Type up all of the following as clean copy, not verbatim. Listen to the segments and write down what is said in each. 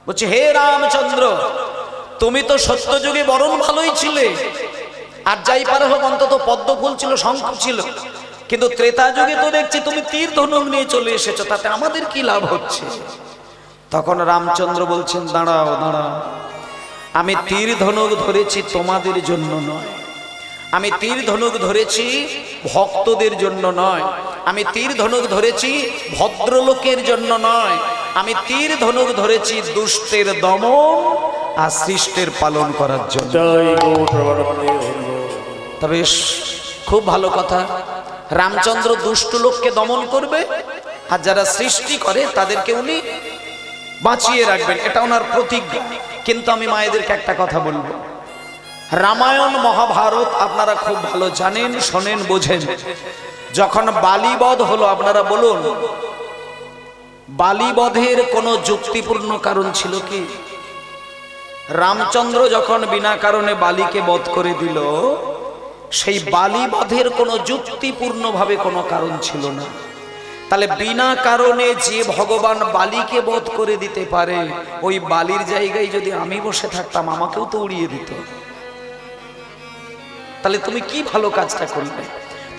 বলছে হে রামচন্দ্র, তুমি তো সত্য যুগে বরং ভালোই ছিলে, আর যাই পারে হোক অন্তত পদ্ম ফুল ছিল, শঙ্খ ছিল, কিন্তু ত্রেতা যুগে তো দেখছি তুমি তীর ধনুক নিয়ে চলে এসেছো, তাতে আমাদের কি লাভ হচ্ছে? তখন রামচন্দ্র বলছেন দাঁড়াও দাঁড়াও, আমি তীর ধনুক ধরেছি তোমাদের জন্য নয়, আমি তীর ধনুক ধরেছি ভক্তদের জন্য নয়, আমি তীর ধনুক ধরেছি ভদ্রলোকের জন্য নয়, আমি তীর ধনুক ধরেছি দুষ্টের দমন আর সৃষ্টের পালন করার জন্য। তবে খুব ভালো কথা, রামচন্দ্র দুষ্ট লোককে দমন করবে আর যারা সৃষ্টি করে তাদেরকে উনি বাঁচিয়ে রাখবেন, এটা ওনার প্রতিজ্ঞা। কিন্তু আমি মায়েদেরকে একটা কথা বলবো, রামায়ণ মহাভারত আপনারা খুব ভালো জানেন, শোনেন, বোঝেন। যখন বালিবধ হলো, আপনারা বলুন বালিবধের কোনো যুক্তিপূর্ণ কারণ ছিল কি? রামচন্দ্র যখন বিনা কারণে বালিকে বধ করে দিল, সেই বালিবধের কোনো যুক্তিপূর্ণ ভাবে কোনো কারণ ছিল না। তাহলে বিনা কারণে যে ভগবান বালিকে বধ করে দিতে পারে, ওই বালির জায়গায় যদি আমি বসে থাকতাম আমাকেও তো উড়িয়ে দিত। তাহলে তুমি কি ভালো কাজটা করলে?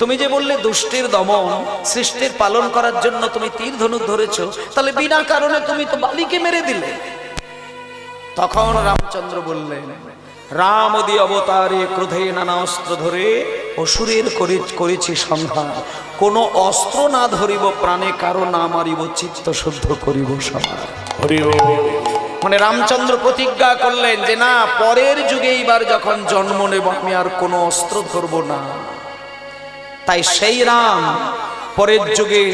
তুমি যে বললে দুষ্টের দমন সৃষ্টির পালন করার জন্য তুমি তীর ধনুক ধরেছো, তাহলে বিনা কারণে তুমি তো বালিকে মেরে দিলে। তখন রামচন্দ্র বললেন, রাম অদি অবতারে ক্রোধে নানা অস্ত্র ধরে অসুরের করেছি সংহার, কোন অস্ত্র না ধরিব প্রাণে, কারো না মারিব, চিত্ত শুদ্ধ করিব সবার। মানে রামচন্দ্র প্রতিজ্ঞা করলেন যে না, পরের যুগে এইবার যখন জন্ম নেব আমি আর কোনো অস্ত্র ধরব না। তাই সেই রাম পরের যুগে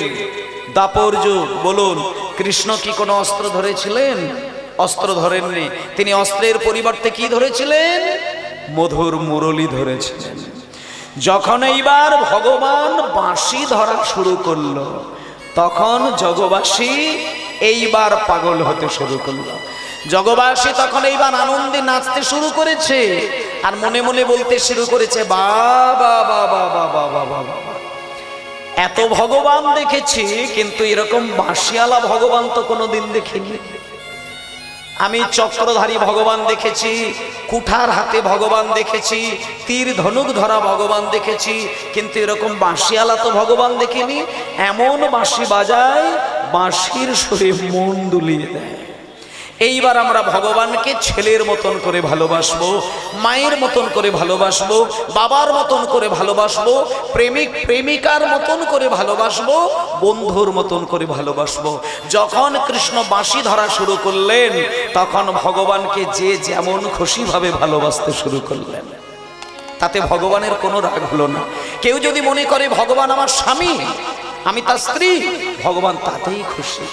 দাপর যুগ, বলুন কৃষ্ণ কি কোনো অস্ত্র ধরেছিলেন? অস্ত্র ধরেননি। তিনি অস্ত্রের পরিবর্তে কি ধরেছিলেন? মধুর মুরলী ধরেছিলেন। যখন এইবার ভগবান বাঁশি ধরা শুরু করলো, তখন জগবাসী এইবার পাগল হতে শুরু করলো। জগবাসী তখন এইবার আনন্দে নাচতে শুরু করেছে, আর মনে মনে বলতে শুরু করেছে বাবা বাবা বাবা বাবা বাবা, এত ভগবান দেখেছি কিন্তু এরকম বাঁশিওয়ালা ভগবান তো কোনোদিন দেখিনি। আমি চক্রধারী ভগবান দেখেছি, কুঠার হাতে ভগবান দেখেছি, তীর ধনুক ধরা ভগবান দেখেছি, কিন্তু এরকম বাঁশিওয়ালা তো ভগবান দেখিনি। এমন বাঁশি বাজায় বাঁশির সুরে মন দুলিয়ে দেয়। এইবার আমরা ভগবানকে ছেলের মতন করে ভালোবাসবো, মায়ের মতন করে ভালোবাসবো, বাবার মতন করে ভালোবাসবো, প্রেমিক প্রেমিকার মতন করে ভালোবাসবো, বন্ধুর মতন করে ভালোবাসবো। যখন কৃষ্ণ বাঁশি ধরা শুরু করলেন, তখন ভগবানকে যে যেমন খুশিভাবে ভালোবাসতে শুরু করলেন, তাতে ভগবানের কোনো রাগ হলো না। কেউ যদি মনে করে ভগবান আমার স্বামী, আমি তার স্ত্রী, ভগবান তাতেই খুশি।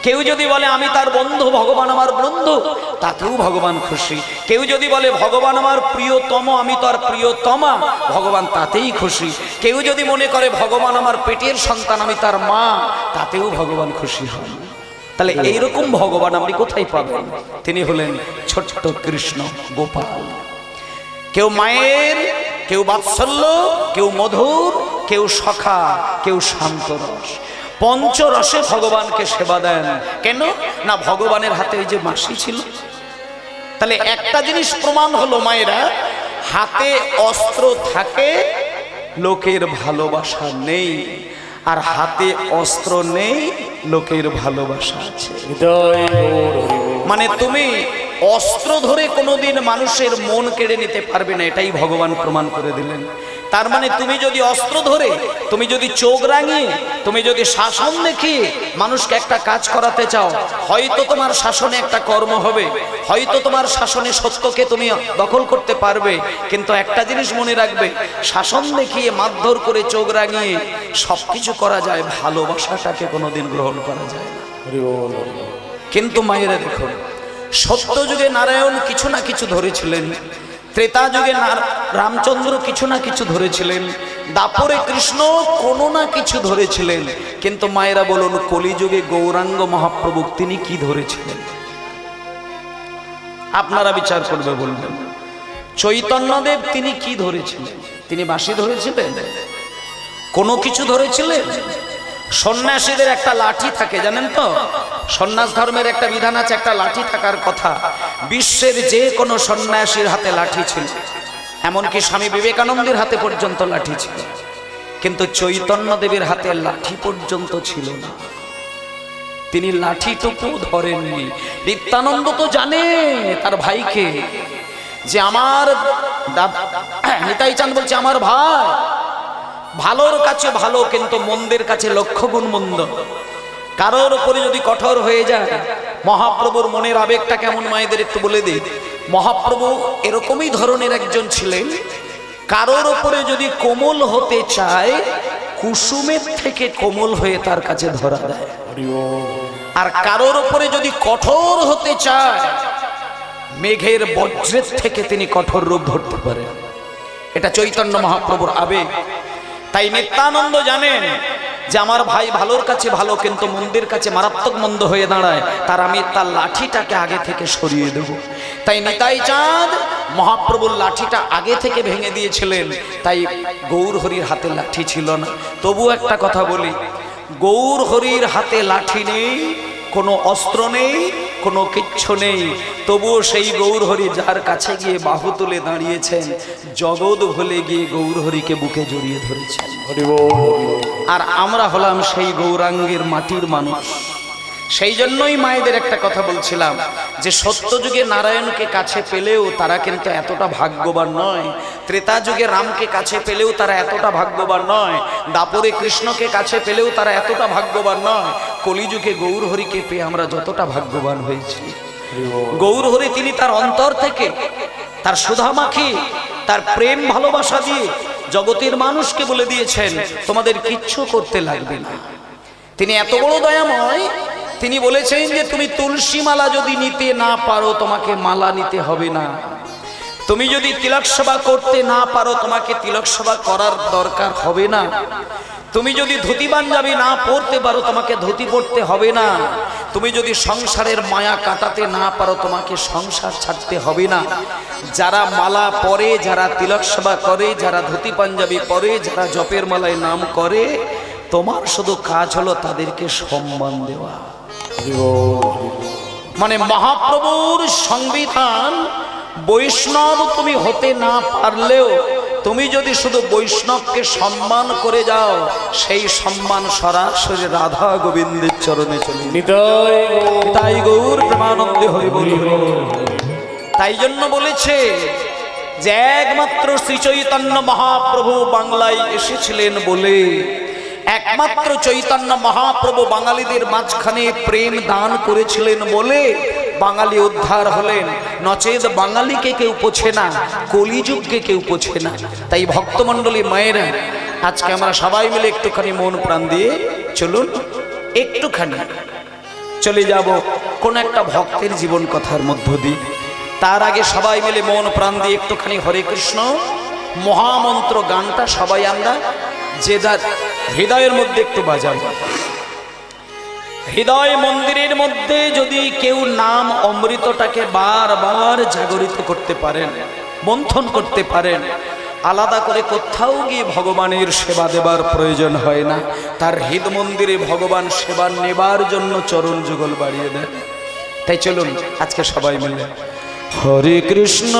কেউ যদি বলে আমি তার বন্ধু, ভগবান আমার বন্ধু, তাতেও ভগবান খুশি। কেউ যদি বলে ভগবান আমার প্রিয়তম, আমি তার প্রিয়তমা, ভগবান তাতেই খুশি। কেউ যদি মনে করে ভগবান আমার পেটের সন্তান, আমি তার মা, তাতেও ভগবান খুশি হন। তাহলে এইরকম ভগবান আপনি কোথায় পাবেন? তিনি হলেন ছোট্ট কৃষ্ণ গোপাল। কেউ মায়ের, কেউ বাৎসল্য, কেউ মধুর, কেউ সখা, কেউ শান্তরস। পঞ্চরসে ভগবানকে সেবা দেন। কেন না? ভগবানের হাতে ওই যে বাঁশি ছিল। তাহলে একটা জিনিস প্রমাণ হলো মায়েরা, হাতে অস্ত্র থাকে লোকের ভালোবাসা নেই, আর হাতে অস্ত্র নেই লোকের ভালোবাসা আছে। মানে তুমি অস্ত্র ধরে কোনোদিন মানুষের মন কেড়ে নিতে পারবে না, এটাই ভগবান প্রমাণ করে দিলেন। তার মানে তুমি যদি অস্ত্র ধরে, তুমি যদি চোখ রাঙিয়ে, তুমি যদি শাসন দেখিয়ে মানুষকে একটা কাজ করাতে চাও, হয়তো তোমার শাসনে একটা কর্ম হবে, হয়তো তোমার শাসনে সত্যকে তুমি দখল করতে পারবে, কিন্তু একটা জিনিস মনে রাখবে, শাসন দেখিয়ে মারধর করে চোখ রাঙিয়ে সবকিছু করা যায়, ভালোবাসাটাকে কোনোদিন গ্রহণ করা যায় না। কিন্তু মায়েরা দেখুন, সত্য যুগে নারায়ণ কিছু না কিছু ধরেছিলেন, ত্রেতা যুগে রামচন্দ্র কিছু না কিছু ধরেছিলেন, দাপরে কৃষ্ণ কোনো না কিছু ধরেছিলেন, কিন্তু মায়েরা বলুন কলিযুগে গৌরাঙ্গ মহাপ্রভু তিনি কি ধরেছিলেন? আপনারা বিচার করবে, বলবেন। চৈতন্যদেব তিনি কি ধরেছিলেন? তিনি বাঁশি ধরেছিলেন? কোনো কিছু ধরেছিলেন? সন্ন্যাসীদের একটা লাঠি থাকে জানেন তো, সন্ন্যাস ধর্মের একটা বিধান আছে, একটা লাঠি থাকার কথা। বিশ্বের যে কোনো সন্ন্যাসীর হাতে লাঠি ছিল, এমনকি স্বামী বিবেকানন্দের হাতে পর্যন্ত লাঠি ছিল, কিন্তু চৈতন্য দেবের হাতে লাঠি পর্যন্ত ছিল না। তিনি লাঠিটুকু ধরেননি। নিত্যানন্দ তো জানে তার ভাইকে, যে আমার নিতাই চাঁদ বলছে আমার ভাই ভালোর কাছে ভালো, কিন্তু মন্দের কাছে লক্ষ গুণ মন্দ। কারোর উপরে যদি কঠোর হয়ে যায়, মহাপ্রভুর মনের আবেগটা কেমন মায়েদের একটু বলে দিই। মহাপ্রভু এরকমই ধরনের একজন ছিলেন, কারোর উপরে যদি কোমল হতে চায়, কুসুমের থেকে কোমল হয়ে তার কাছে ধরা দেয়। আর কারোর উপরে যদি কঠোর হতে চায়, মেঘের বজ্রের থেকে তিনি কঠোর রূপ ধরতে পারেন। এটা চৈতন্য মহাপ্রভুর আবেগ। তাই নিত্যানন্দ জানেন যে আমার ভাই ভালোর কাছে ভালো, কিন্তু মন্দের কাছে মারাত্মক মন্দ হয়ে দাঁড়ায়, তার আমি তার লাঠিটাকে আগে থেকে সরিয়ে দেব। তাই নিতাই চাঁদ মহাপ্রভুর লাঠিটা আগে থেকে ভেঙে দিয়েছিলেন। তাই গৌর হরির হাতে লাঠি ছিল না। তবু একটা কথা বলি, গৌর হরির হাতে লাঠি নেই, কোনো অস্ত্র নেই, কোনো কিচ্ছু নেই, তবুও সেই গৌর হরি যার কাছে গিয়ে বাহু তুলে দাঁড়িয়েছেন, জগৎ ভুলে গিয়ে গৌর হরিকে বুকে জড়িয়ে ধরেছেন। আর আমরা হলাম সেই গৌরাঙ্গের মাটির মানুষ। সেই জন্যই মায়েদের একটা কথা বলছিলাম, যে সত্য যুগে নারায়ণকে কাছে পেলেও তারা কিন্তু এতটা ভাগ্যবান নয়, ত্রেতা যুগে রামকে কাছে পেলেও তারা এতটা ভাগ্যবান নয়, দাপরে কৃষ্ণকে কাছে পেলেও তারা এতটা ভাগ্যবান নয়, কলিযুগে গৌর হরিকে পেয়ে আমরা যতটা ভাগ্যবান হয়েছি। গৌর হরি তিনি তার অন্তর থেকে, তার সুধামাখি, তার প্রেম ভালোবাসা দিয়ে জগতের মানুষকে বলে দিয়েছেন তোমাদের কিচ্ছু করতে লাগবে না। তিনি এত বড় দয়াময়, তিনি বলেছেন যে তুমি তুলসী মালা যদি নিতে না পারো, তোমাকে মালা নিতে হবে না। তুমি যদি তিলক সেবা করতে না পারো, তোমাকে তিলক সেবা করার দরকার হবে না। তুমি যদি ধুতি পাঞ্জাবি না পরতে পারো, তোমাকে ধুতি পরতে হবে না। তুমি যদি সংসারের মায়া কাটাতে না পারো, তোমাকে সংসার ছাড়তে হবে না। যারা মালা পরে, যারা তিলক সেবা করে, যারা ধুতি পাঞ্জাবি পরে, যারা জপের মালায় নাম করে, তোমার শুধু কাজ হলো তাদেরকে সম্মান দেওয়া। মানে মহাপ্রভুর সংবিধান, বৈষ্ণব তুমি হতে না পারলেও তুমি যদি শুধু বৈষ্ণবকে সম্মান করে যাও, সেই সম্মান সরাসরি রাধা গোবিন্দের চরণে চলে। তাই গৌর প্রেমানন্দে হরি বলি। তাই জন্য বলেছে যে একমাত্র শ্রী চৈতন্য মহাপ্রভু বাংলায় এসেছিলেন বলে, একমাত্র চৈতন্য মহাপ্রভু বাঙালিদের মাঝখানে প্রেম দান করেছিলেন বলে বাঙালি উদ্ধার হলেন। নচেত বাঙালিকে কেউ পোছে না, কলিযুগকে কেউ পোছে না। তাই ভক্তমণ্ডলী মায়েরা, আজকে আমরা সবাই মিলে একটুখানি মন প্রাণ দিয়ে চলুন, একটুখানি চলে যাব কোন একটা ভক্তের জীবন কথার মধ্য দিয়ে। তার আগে সবাই মিলে মন প্রাণ দিয়ে একটুখানি হরে কৃষ্ণ মহামন্ত্র গানটা সবাই আমরা যে যার হৃদয়ের মধ্যে একটু বাজাবো। হৃদয় মন্দিরের মধ্যে যদি কেউ নাম অমৃতটাকে বারবার জাগরিত করতে পারেন, মন্থন করতে পারেন, আলাদা করে কোথাও গিয়ে ভগবানের সেবা দেবার প্রয়োজন হয় না। তার হৃদ মন্দিরে ভগবান সেবা নেবার জন্য চরণ যুগল বাড়িয়ে দেন। তাই চলুন আজকে সবাই মিলে হরে কৃষ্ণ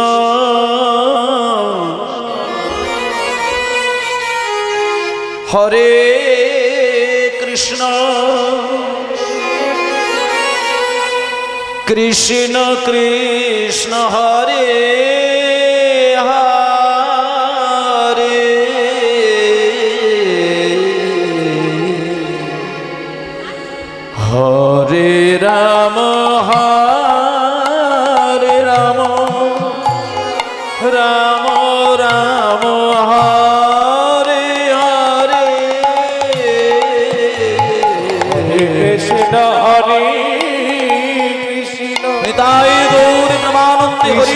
হরে কৃষ্ণ কৃষ্ণ কৃষ্ণ হরে হরে হরে রাম হরে রাম রাম রাম হরে হরে কৃষ্ণ হরে কৃষ্ণ নিতাই গৌর প্রেমানন্দে হরি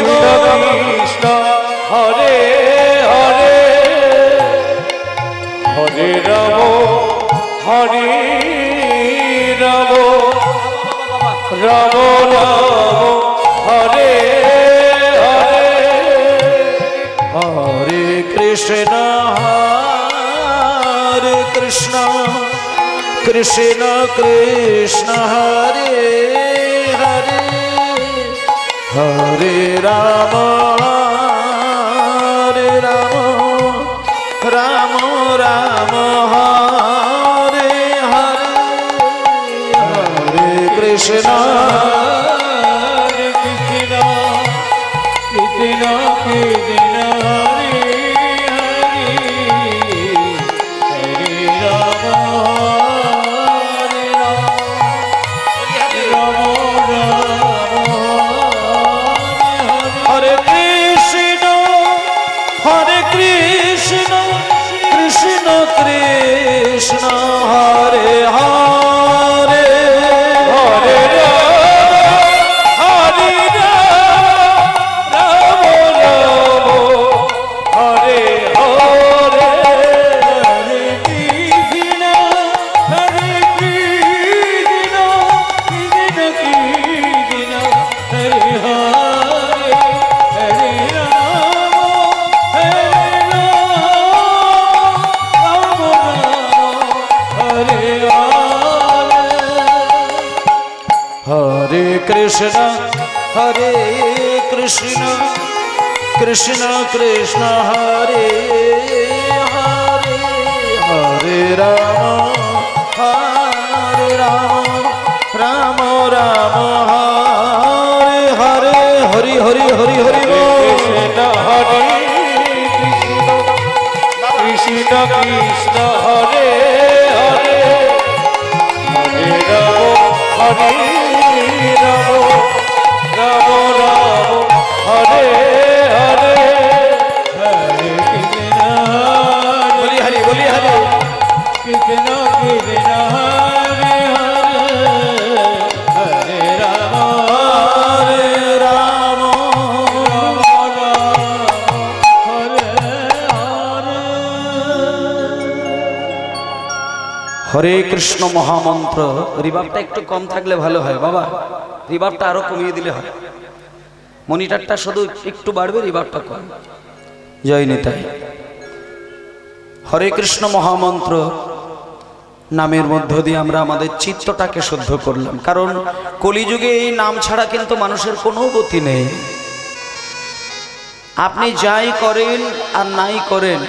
কৃষ্ণ হরে হরে হরে রাম হরে রাম রাম রাম হরে হরে হরে কৃষ্ণ কৃষ্ণ কৃষ্ণ হরে হরে হরে রাম হরে রাম রাম রাম হরে হরে হরে কৃষ্ণ কৃষ্ণ হরে হরে হরে হরে রাম রাম হরে হরে হরে কৃষ্ণ হরে কৃষ্ণ কৃষ্ণ কৃষ্ণ হরে হরে হরে हरे कृष्ण हरे कृष्ण कृष्ण कृष्ण हरे हरे हरे राम राम राम हरे हरे हरि हरि हरि हरि कृष्ण हरे कृष्ण कृष्ण हरे हरे हरे राम हरे राम राम राम हरे हरे हरे कृष्ण बोली हरि कृष्ण कृष्ण हरे हरे हरे राम राम हरे हरे कृष्ण महामंत्र रिबाबটা একটু কম থাকলে ভালো হয় বাবা রিবাবটা আরো কমিয়ে দিলে হয় মনিটরটা শুধু একটু বাড়বে রিবাবটা কম জয় নিতাই হরে কৃষ্ণ মহামন্ত্র নামের মধ্য দিয়ে আমরা আমাদের চিত্তটাকে শুদ্ধ করলাম কারণ কলিযুগে এই নাম ছাড়া কিন্তু মানুষের কোনো গতি নেই আপনি যাই করেন আর নাই করেন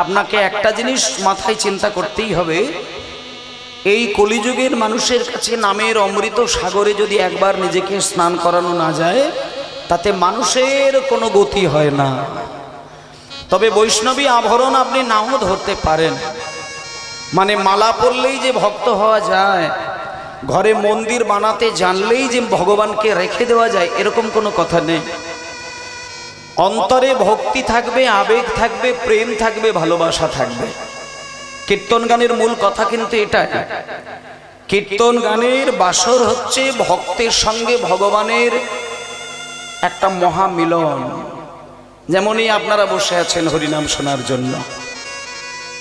আপনাকে একটা জিনিস মাথায় চিন্তা করতেই হবে এই কলিযুগের মানুষের কাছে নামের অমৃত সাগরে যদি একবার নিজেকে স্নান করানো না যায় তাতে মানুষের কোনো গতি হয় না তবে বৈষ্ণবী আভরণ আপনি নাও ধরতে পারেন মানে মালা পরলেই যে ভক্ত হওয়া যায় ঘরে মন্দির বানাতে জানলেই যে ভগবানকে রেখে দেওয়া যায় এরকম কোনো কথা নেই অন্তরে ভক্তি থাকবে আবেগ থাকবে প্রেম থাকবে ভালোবাসা থাকবে কীর্তন গানের মূল কথা কিন্তু এটাই কীর্তন গানের বাসর হচ্ছে ভক্তের সঙ্গে ভগবানের একটা মহামিলন যেমনই আপনারা বসে আছেন হরিনাম শোনার জন্য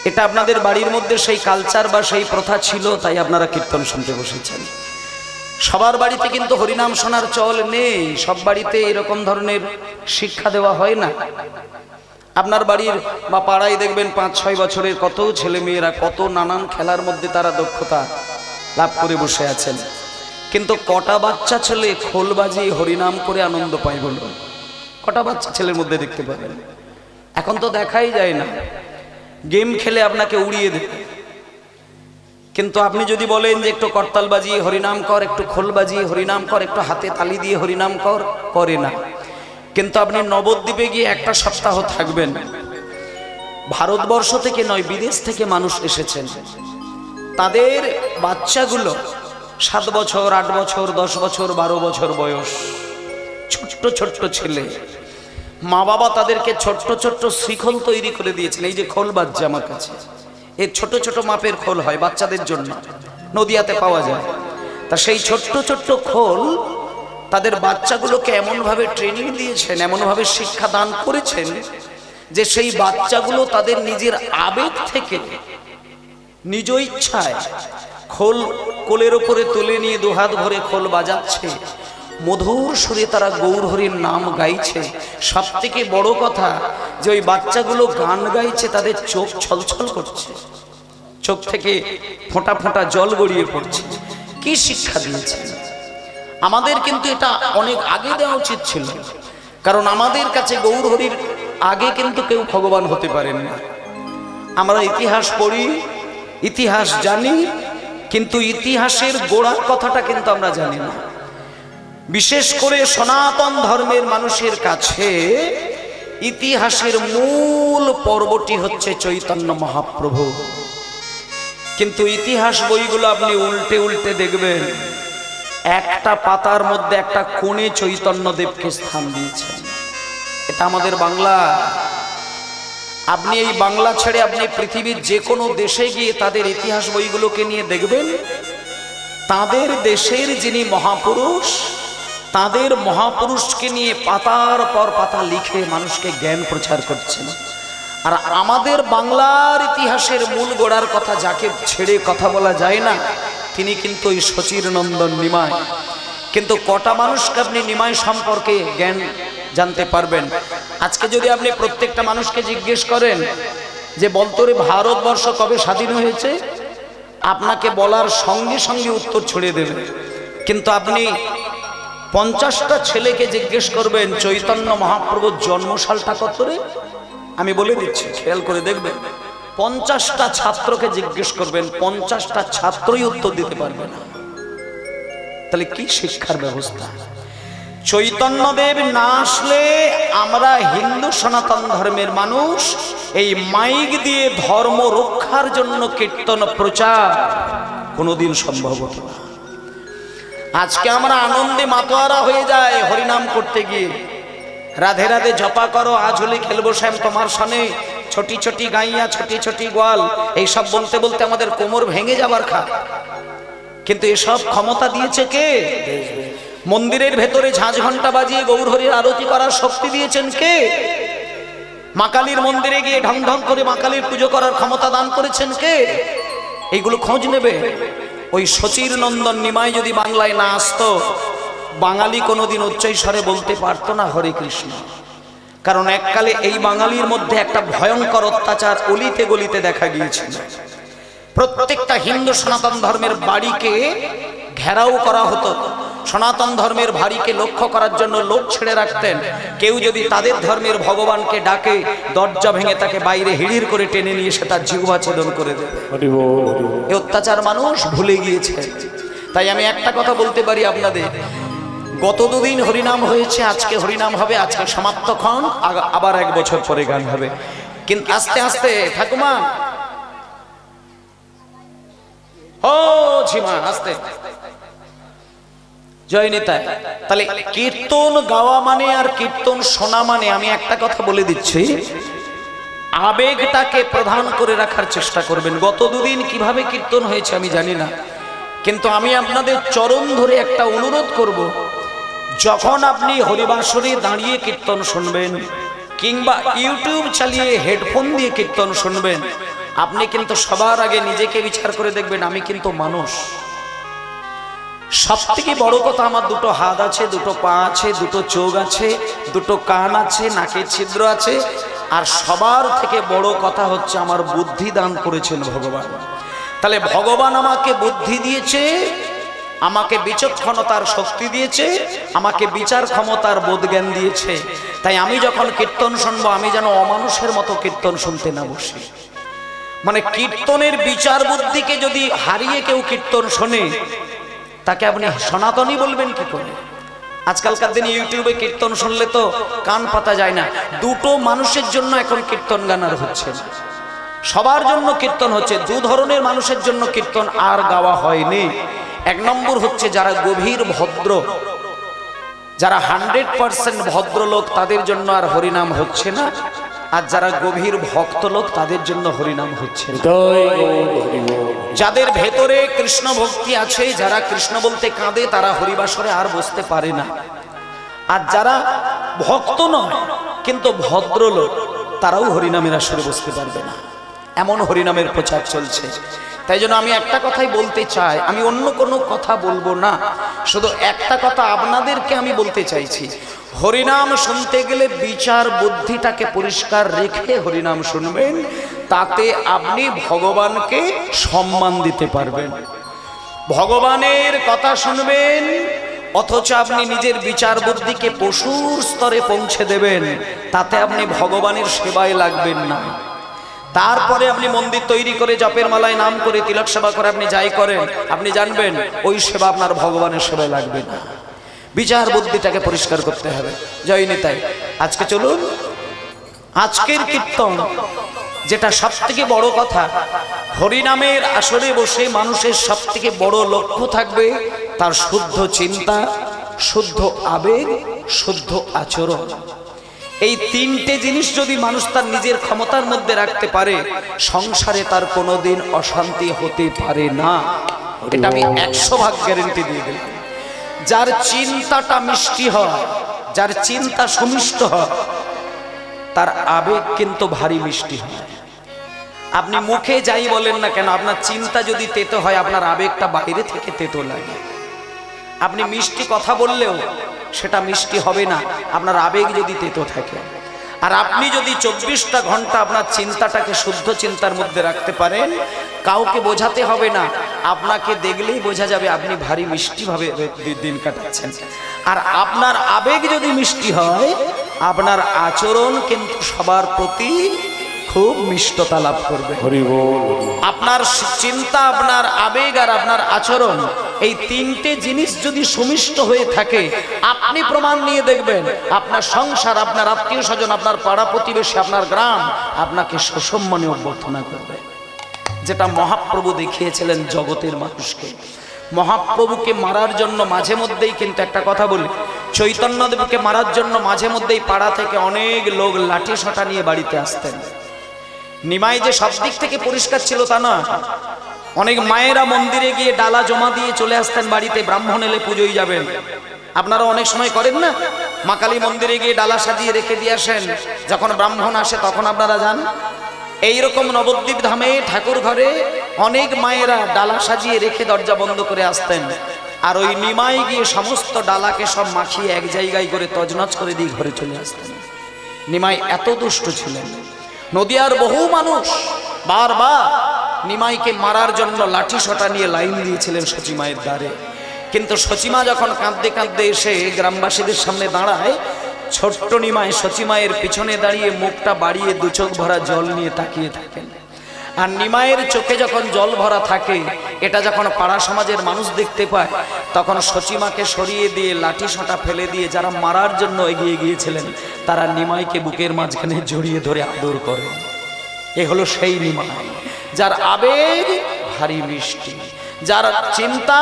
এটা আপনাদের বাড়ির মধ্যে সেই কালচার বা সেই প্রথা ছিল তাই আপনারা কীর্তন শুনতে বসেছেন সবার বাড়িতে কিন্তু হরিনাম শোনার চল নেই সব বাড়িতে এরকম ধরনের শিক্ষা দেওয়া হয় না আপনার বাড়ির বা পাড়ায় দেখবেন ৫-৬ বছরের কত ছেলে মেয়েরা কত নানান খেলার মধ্যে তারা দক্ষতা লাভ করে বসে আছেন কিন্তু কটা বাচ্চা ছেলে খোল বাজিয়ে হরিনাম করে আনন্দ পায় বলুন কটা বাচ্চা ছেলের মধ্যে দেখতে পাবেন এখন তো দেখাই যায় না গেম খেলে আপনাকে উড়িয়ে দেবে কিন্তু আপনি যদি বলেন যে একটু করতাল বাজিয়ে হরিনাম কর একটু খোল বাজিয়ে হরিনাম কর একটু হাতে তালি দিয়ে হরিনাম কর করে না কিন্তু আপনি নবদ্বীপে গিয়ে একটা সপ্তাহ থাকবেন ভারতবর্ষ থেকে নয় বিদেশ থেকে মানুষ এসেছেন তাদের বাচ্চাগুলো 7 বছর 8 বছর 10 বছর 12 বছর বয়স ছোট্ট ছোট্ট ছেলে মা বাবা তাদেরকে ছোট্ট ছোট্ট শিখল তৈরি করে দিয়েছেন এই যে খোল বাজছে আমার কাছে এই ছোট ছোট মাপের খোল হয় বাচ্চাদের জন্য নদিয়াতে পাওয়া যায় তা সেই ছোট্ট ছোট্ট খোল তাদের বাচ্চাগুলোকে এমনভাবে ট্রেনিং দিয়েছেন এমনভাবে শিক্ষা দান করেছেন যে সেই বাচ্চাগুলো তাদের নিজের আবেগ থেকে নিজ ইচ্ছায় খোল কোলের উপরে তুলে নিয়ে দুহাত ভরে খোল বাজাচ্ছে মধুর সুরে তারা গৌর হরির নাম গাইছে সবথেকে বড় কথা যে ওই বাচ্চাগুলো গান গাইছে তাদের চোখ ছলছল করছে চোখ থেকে ফোঁটা ফোঁটা জল গড়িয়ে পড়ছে। কি শিক্ষা দিয়েছেন? আমাদের কিন্তু এটা অনেক আগে দেওয়া উচিত ছিল, কারণ আমাদের কাছে গৌর হরির আগে কিন্তু কেউ ভগবান হতে পারেন না। আমরা ইতিহাস পড়ি, ইতিহাস জানি, কিন্তু ইতিহাসের গোড়ার কথাটা কিন্তু আমরা জানি না। বিশেষ করে সনাতন ধর্মের মানুষের কাছে ইতিহাসের মূল পর্বটি হচ্ছে চৈতন্য মহাপ্রভু। কিন্তু ইতিহাস বইগুলো আপনি উল্টে উল্টে দেখবেন, একটা পাতার মধ্যে একটা কোণে চৈতন্যদেবকে স্থান দিয়েছেন। এটা আমাদের বাংলা। আপনি এই বাংলা ছেড়ে আপনি পৃথিবীর যে কোনো দেশে গিয়ে তাদের ইতিহাস বইগুলোকে নিয়ে দেখবেন, তাদের দেশের যিনি মহাপুরুষ, তাদের মহাপুরুষকে নিয়ে পাতার পর পাতা লিখে মানুষকে জ্ঞান প্রচার করছেন। আর আমাদের বাংলার ইতিহাসের মূল গোড়ার কথা যাকে ছেড়ে কথা বলা যায় না, তিনি কিন্তু ওই শচীর নন্দন নিমাই। কিন্তু কটা মানুষকে আপনি নিমাই সম্পর্কে জ্ঞান জানতে পারবেন? আজকে যদি আপনি প্রত্যেকটা মানুষকে জিজ্ঞেস করেন যে বলতো রে ভারতবর্ষ কবে স্বাধীন হয়েছে, আপনাকে বলার সঙ্গে সঙ্গে উত্তর ছড়িয়ে দেবে। কিন্তু আপনি 50টা ছেলেকে জিজ্ঞেস করবেন চৈতন্য মহাপ্রভুর জন্মসালটা কত রে, আমি বলে দিচ্ছি, খেয়াল করে দেখবেন। 50টা ছাত্রকে জিজ্ঞেস করবেন, 50টা ছাত্রই উত্তর দিতে পারবে না। তাহলে কি শিক্ষার ব্যবস্থা? চৈতন্যদেব না আসলে আমরা হিন্দু সনাতন ধর্মের মানুষ এই মাইক দিয়ে ধর্ম রক্ষার জন্য কীর্তন প্রচার কোনোদিন সম্ভব হতো না। আজকে আমরা আনন্দে মাতোয়ারা হয়ে যায় হরিনাম করতে গিয়ে, রাধে রাধে জপা করো, আজ হোলি খেলবো শ্যাম তোমার সনে, ছোটি ছোটি গাইয়া ছোটি ছোটি গোয়াল, এইসব বলতে বলতে আমাদের কোমর ভেঙে যাবার খা। কিন্তু এসব ক্ষমতা দিয়েছে কে? মন্দিরের ভেতরে ঝাঁঝ ঘন্টা বাজিয়ে গৌর হরির আরতি করার শক্তি দিয়েছেন কে? মা কালীর মন্দিরে গিয়ে ঢং ঢং করে মা কালীর পুজো করার ক্ষমতা দান করেছেন কে? এইগুলো খোঁজ নেবে। ওই শচীর নন্দন নিমাই যদি বাংলায় না আসতো, বাঙালি কোনোদিন উচ্চৈস্বরে বলতে পারতো না হরে কৃষ্ণ। কারণ এককালে এই বাঙালির মধ্যে একটা ভয়ঙ্কর অত্যাচার অলিতে গলিতে দেখা গিয়েছিল। প্রত্যেকটা হিন্দু সনাতন ধর্মের বাড়িকে ঘেরাও করা হতো, সনাতন ধর্মের বাড়িকে লক্ষ্য করার জন্য লোক ছেড়ে রাখতেন। কেউ যদি তাদের ধর্মের ভগবানকে ডাকে, দরজা ভেঙে তাকে বাইরে হিড়ির করে টেনে নিয়ে সে তার জিহ্বা ছেদন করে দেবে। এই অত্যাচার মানুষ ভুলে গিয়েছে। তাই আমি একটা কথা বলতে পারি আপনাদের, গত দুদিন হরিনাম হয়েছে, আজকে হরিনাম হবে, আজকে সমাপ্তক্ষণ, আবার 1 বছর পরে গান হবে। কিন্তু আস্তে আস্তে ঠাকুমা, ও ঝিমা আস্তে জয় নিতাই। তাহলে কীর্তন গাওয়া মানে আর কীর্তন শোনা মানে, আমি একটা কথা বলে দিচ্ছি, আবেগটাকে প্রধান করে রাখার চেষ্টা করবেন। গত দুদিন কিভাবে কীর্তন হয়েছে আমি জানি না, কিন্তু আমি আপনাদের চরণ ধরে একটা অনুরোধ করব, যখন আপনি হরিবাসরে দাঁড়িয়ে কীর্তন শুনবেন কিংবা ইউটিউব চালিয়ে হেডফোন দিয়ে কীর্তন শুনবেন, আপনি কিন্তু সবার আগে নিজেকে বিচার করে দেখবেন, আমি কিন্তু মানুষ। সব থেকে বড় কথা, আমার 2টো হাত আছে, 2টো পা আছে, 2টো চোখ আছে, 2টো কান আছে, নাকের ছিদ্র আছে, আর সবার থেকে বড় কথা হচ্ছে আমার বুদ্ধি দান করেছেন ভগবান। তাহলে ভগবান আমাকে বুদ্ধি দিয়েছে, আমাকে বিচক্ষণতার শক্তি দিয়েছে, আমাকে বিচার ক্ষমতার বোধজ্ঞান দিয়েছে। তাই আমি যখন কীর্তন শুনবো, আমি যেন অমানুষের মতো কীর্তন শুনতে না বসি। মানে কীর্তনের বিচার বুদ্ধিকে যদি হারিয়ে কেউ কীর্তন শোনে, তাকে আপনি সনাতনী বলবেন কি করে? আজকালকার দিনে ইউটিউবে কীর্তন শুনলে তো কান পাতা যায় না। 2টো মানুষের জন্য এখন কীর্তন গান আর হচ্ছে না, সবার জন্য কীর্তন হচ্ছে। 2 ধরনের মানুষের জন্য কীর্তন আর গাওয়া হয়নি। 1 নম্বর হচ্ছে যারা গভীর ভদ্র, যারা 100% ভদ্রলোক, তাদের জন্য আর হরিনাম হচ্ছে না। আর যারা গভীর ভক্ত লোক, তাদের জন্য হরিনাম হচ্ছে। যাদের ভেতরে কৃষ্ণ ভক্তি আছে, যারা কৃষ্ণ বলতে কাঁদে, তারা হরিবাসরে আর বসতে পারে না। আর যারা ভক্ত নয় কিন্তু ভদ্রলোক, তারাও হরিনামের আসরে বসতে পারবে না। এমন হরিনামের প্রচার চলছে। তাই জন্য আমি একটা কথাই বলতে চাই, আমি অন্য কোনো কথা বলবো না, শুধু একটা কথা আপনাদেরকে আমি বলতে চাইছি, হরিনাম শুনতে গেলে বিচার বুদ্ধিটাকে পরিষ্কার রেখে হরিনাম শুনবেন, তাতে আপনি ভগবানকে সম্মান দিতে পারবেন। ভগবানের কথা শুনবেন অথচ আপনি নিজের বিচার বুদ্ধিকে পশুর স্তরে পৌঁছে দেবেন, তাতে আপনি ভগবানের সেবায় লাগবেন না। তারপরে আপনি মন্দির তৈরি করে জপের মালায় নাম করে তিলক সেবা করে আপনি যাই করেন, আপনি জানবেন ওই সেবা আপনার ভগবানের সেবায় লাগবে না। বিচার বুদ্ধিটাকে পরিষ্কার করতে হবে। জয় নিতাই। আজকে চলুন আজকের কীর্তন, যেটা সব থেকে বড় কথা, হরিনামের আসরে বসে মানুষের সব থেকে বড় লক্ষ্য থাকবে তার শুদ্ধ চিন্তা, শুদ্ধ আবেগ, শুদ্ধ আচরণ। এই তিনটে জিনিস যদি মানুষ তার নিজের ক্ষমতার মধ্যে রাখতে পারে, সংসারে তার কোনোদিন অশান্তি হতে পারে না। এটা আমি 100% গ্যারেন্টি দিয়ে দিলাম। যার চিন্তাটা মিষ্টি হয়, যার চিন্তা সুমিষ্ট হয়, তার আবেগ কিন্তু ভারী মিষ্টি হয়। আপনি মুখে যাই বলেন না কেন, আপনার চিন্তা যদি তেতো হয়, আপনার আবেগটা বাইরে থেকে তেতো লাগে। আপনি মিষ্টি কথা বললেও সেটা মিষ্টি হবে না, আপনার আবেগ যদি তেতো থাকে। আর আপনি যদি 24টা ঘন্টা আপনার চিন্তাটাকে শুদ্ধ চিন্তার মধ্যে রাখতে পারেন, কাউকে বোঝাতে হবে না, আপনাকে দেখলেই বোঝা যাবে আপনি ভারী মিষ্টিভাবে দিন কাটাচ্ছেন। আর আপনার আবেগ যদি মিষ্টি হয়, আপনার আচরণ কিন্তু সবার প্রতি খুব মিষ্টতা লাভ করবে। আপনার চিন্তা, আপনার আবেগ আর আপনার আচরণ, এই তিনটে জিনিস যদি সুমিষ্ট হয়ে থাকে, আপনি প্রমাণ নিয়ে দেখবেন আপনার সংসার, আপনার আত্মীয় স্বজন, আপনার পাড়া প্রতিবেশী, আপনার গ্রাম আপনাকে সসম্মানে অভ্যর্থনা করবে। যেটা মহাপ্রভু দেখিয়েছিলেন জগতের মানুষকে। মহাপ্রভুকে মারার জন্য মাঝে মধ্যেই, কিন্তু একটা কথা বলি, চৈতন্যদেবকে মারার জন্য মাঝে মধ্যেই পাড়া থেকে অনেক লোক লাঠি সোঁটা নিয়ে বাড়িতে আসতেন। নিমাই যে সব দিক থেকে পরিষ্কার ছিল তা না, অনেক মায়েরা মন্দিরে গিয়ে ডালা জমা দিয়ে চলে আসতেন বাড়িতে, ব্রাহ্মণ এলে পুজোয় যাবেন। আপনারা অনেক সময় করেন না, মা কালী মন্দিরে গিয়ে ডালা সাজিয়ে রেখে দিয়ে আসেন, যখন ব্রাহ্মণ আসে তখন আপনারা যান। এইরকম নবদ্বীপ ধামে ঠাকুর ঘরে অনেক মায়েরা ডালা সাজিয়ে রেখে দরজা বন্ধ করে আসতেন, আর ওই নিমাই গিয়ে সমস্ত ডালাকে সব মাখিয়ে এক জায়গায় করে তজনজ করে দিয়ে ঘরে চলে আসতেন। নিমাই এত দুষ্ট ছিলেন, নদিয়ার বহু মানুষ বারবার নিমাইকে মারার জন্য লাঠি সোঁটা নিয়ে লাইন দিয়েছিলেন সচিমায়ের দ্বারে। কিন্তু সচিমা যখন কাঁদতে কাঁদতে এসে গ্রামবাসীদের সামনে দাঁড়ায়, ছোট্ট নিমাই সচিমায়ের পিছনে দাঁড়িয়ে মুখটা বাড়িয়ে দু চোখ ভরা জল নিয়ে তাকিয়ে থাকেন। আর নিমাইয়ের চোখে যখন জল ভরা থাকে, এটা যখন পাড়া সমাজের মানুষ দেখতে পায়, তখন সচিমাকে সরিয়ে দিয়ে লাঠি সোঁটা ফেলে দিয়ে যারা মারার জন্য এগিয়ে গিয়েছিলেন, তারা নিমাইকে বুকের মাঝখানে জড়িয়ে ধরে আদর করে। এ হলো সেই নিমাই, যার আবেগ ভারী মিষ্টি, যার চিন্তা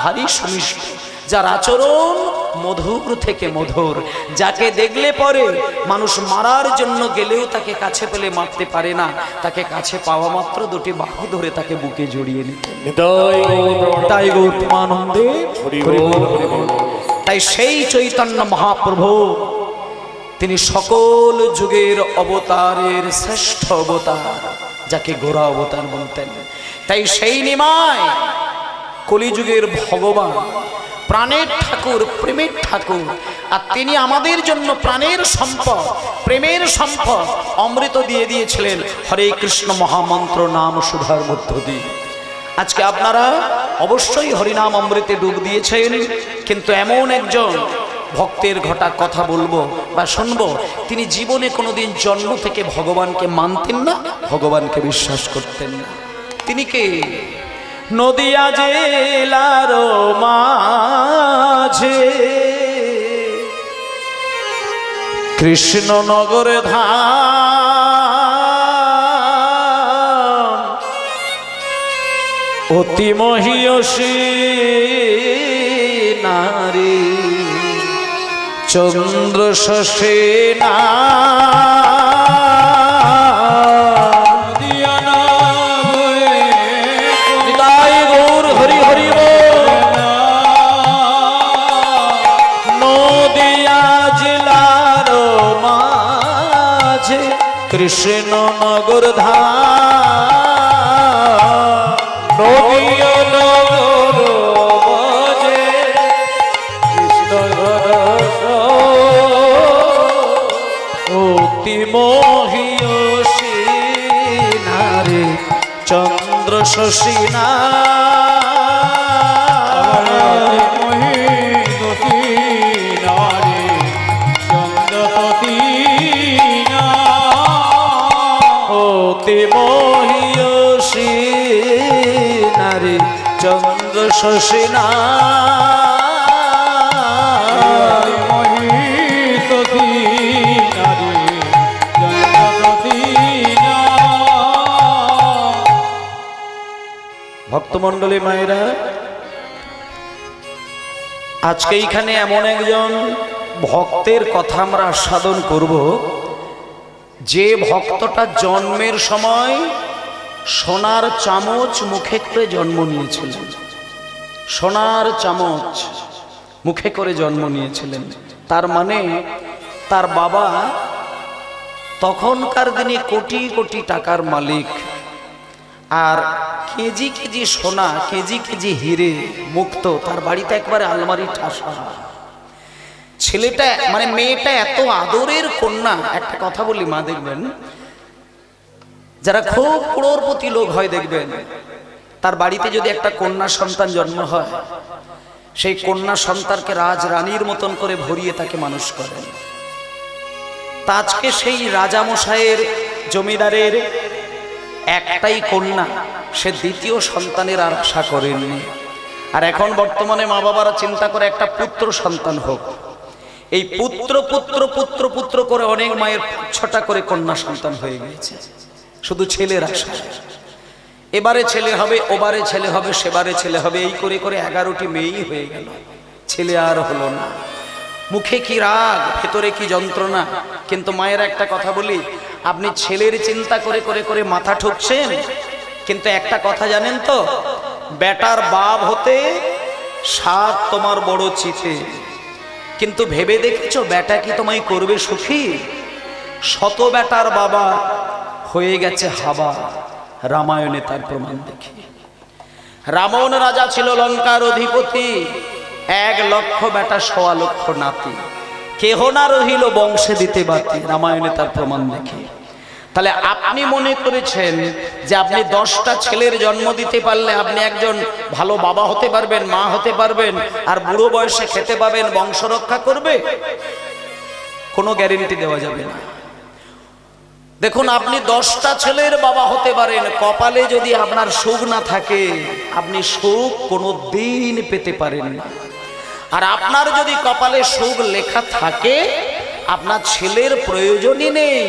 ভারী সুমিষ্ট, যার আচরণ মধুর থেকে মধুর, যাকে দেখলে পরে মানুষ মারার জন্য গেলেও তাকে কাছে পেলে মারতে পারে না, তাকে কাছে পাওয়া মাত্র দুটি বাহু ধরে তাকে বুকে জড়িয়ে নিতেন। তাই সেই চৈতন্য মহাপ্রভু, তিনি সকল যুগের অবতারের শ্রেষ্ঠ অবতার, যাকে গোরা অবতার বলতেন। তাই সেই নিমাই কলিযুগের ভগবান, প্রাণের ঠাকুর, প্রেমের ঠাকুর। আর তিনি আমাদের জন্য প্রাণের সম্পদ, প্রেমের সম্পদ অমৃত দিয়ে দিয়েছিলেন হরে কৃষ্ণ মহামন্ত্র নাম সুধার মধ্য দিয়ে। আজকে আপনারা অবশ্যই হরিনাম অমৃতে ডুব দিয়েছেন, কিন্তু এমন একজন ভক্তের ঘটা কথা বলবো বা শুনবো, তিনি জীবনে কোনোদিন জন্ম থেকে ভগবানকে মানতেন না, ভগবানকে বিশ্বাস করতেন না। তিনি কে? নদিয়া জেলার মাঝে কৃষ্ণনগর ধাম, অতি মহিয়সী নারী চন্দ্র সসেনা, কৃষ্ণনগর ধাম, নদিয়া নগর বাজে কৃষ্ণনগর, অতি মহিয়সী চন্দ্র শশী না মহিয়সী নারী চন্দ্র শশী না ভক্তমণ্ডলী মায়েরা, আজকে এইখানে এমন একজন ভক্তের কথা আমরা আস্বাদন করব, যে ভক্তটা জন্মের সময় সোনার চামচ মুখে করে জন্ম নিয়েছিলেন। সোনার চামচ মুখে করে জন্ম নিয়েছিলেন, তার মানে তার বাবা তখনকার দিনে কোটি কোটি টাকার মালিক, আর কেজি কেজি সোনা, কেজি কেজি হিরে মুক্ত তার বাড়িতে একবারে আলমারি ঠাসা। ছেলেটা মানে মেয়েটা এত আদরের কন্যা। একটা কথা বলি মা, দেখবেন যারা খুব ক্রোড়পতি লোক হয়, দেখবেন তার বাড়িতে যদি একটা কন্যা সন্তান জন্ম হয়, সেই কন্যা সন্তানকে রাজরানীর মতন করে ভরিয়ে তাকে মানুষ করেন। তা আজকে সেই রাজামশাইয়ের, জমিদারের একটাই কন্যা, সে দ্বিতীয় সন্তানের আর আশা করেননি। আর এখন বর্তমানে মা বাবারা চিন্তা করে একটা পুত্র সন্তান হোক। এই পুত্র পুত্র পুত্র পুত্র করে অনেক মায়ের 6টা করে কন্যা সন্তান হয়ে গিয়েছে, শুধু ছেলের আশা। এবারে ছেলে হবে, ওবারে ছেলে হবে, সেবারে ছেলে হবে, এই করে করে 11টি মেয়েই হয়ে গেল, ছেলে আর হলো না। মুখে কি রাগ, ভেতরে কি যন্ত্রণা। কিন্তু মায়ের একটা কথা বলি, আপনি ছেলের চিন্তা করে করে করে মাথা ঠুকছেন, কিন্তু একটা কথা জানেন তো, বেটার বাপ হতে সাত তোমার বড় চিতে। কিন্তু ভেবে দেখেছো বেটা কি তোমায় করবে সুখী? শত বেটার বাবা হয়ে গেছে হাবা, রামায়ণে তার প্রমাণ দেখি। রাবণ রাজা ছিল লঙ্কার অধিপতি, 1 লক্ষ বেটা 1.25 লক্ষ নাতি, কেহ না রহিল বংশে দিতে বাতি, রামায়ণে তার প্রমাণ দেখি। তাহলে আপনি মনে করেছেন যে আপনি 10টা ছেলের জন্ম দিতে পারলে আপনি একজন ভালো বাবা হতে পারবেন, মা হতে পারবেন, আর বুড়ো বয়সে খেতে পাবেন, বংশ রক্ষা করবে? কোনো গ্যারেন্টি দেওয়া যাবে না। দেখুন, আপনি 10টা ছেলের বাবা হতে পারেন, কপালে যদি আপনার সুখ না থাকে আপনি সুখ কোনো দিন পেতে পারেন না। আর আপনার যদি কপালে সুখ লেখা থাকে, আপনার ছেলের প্রয়োজনই নেই,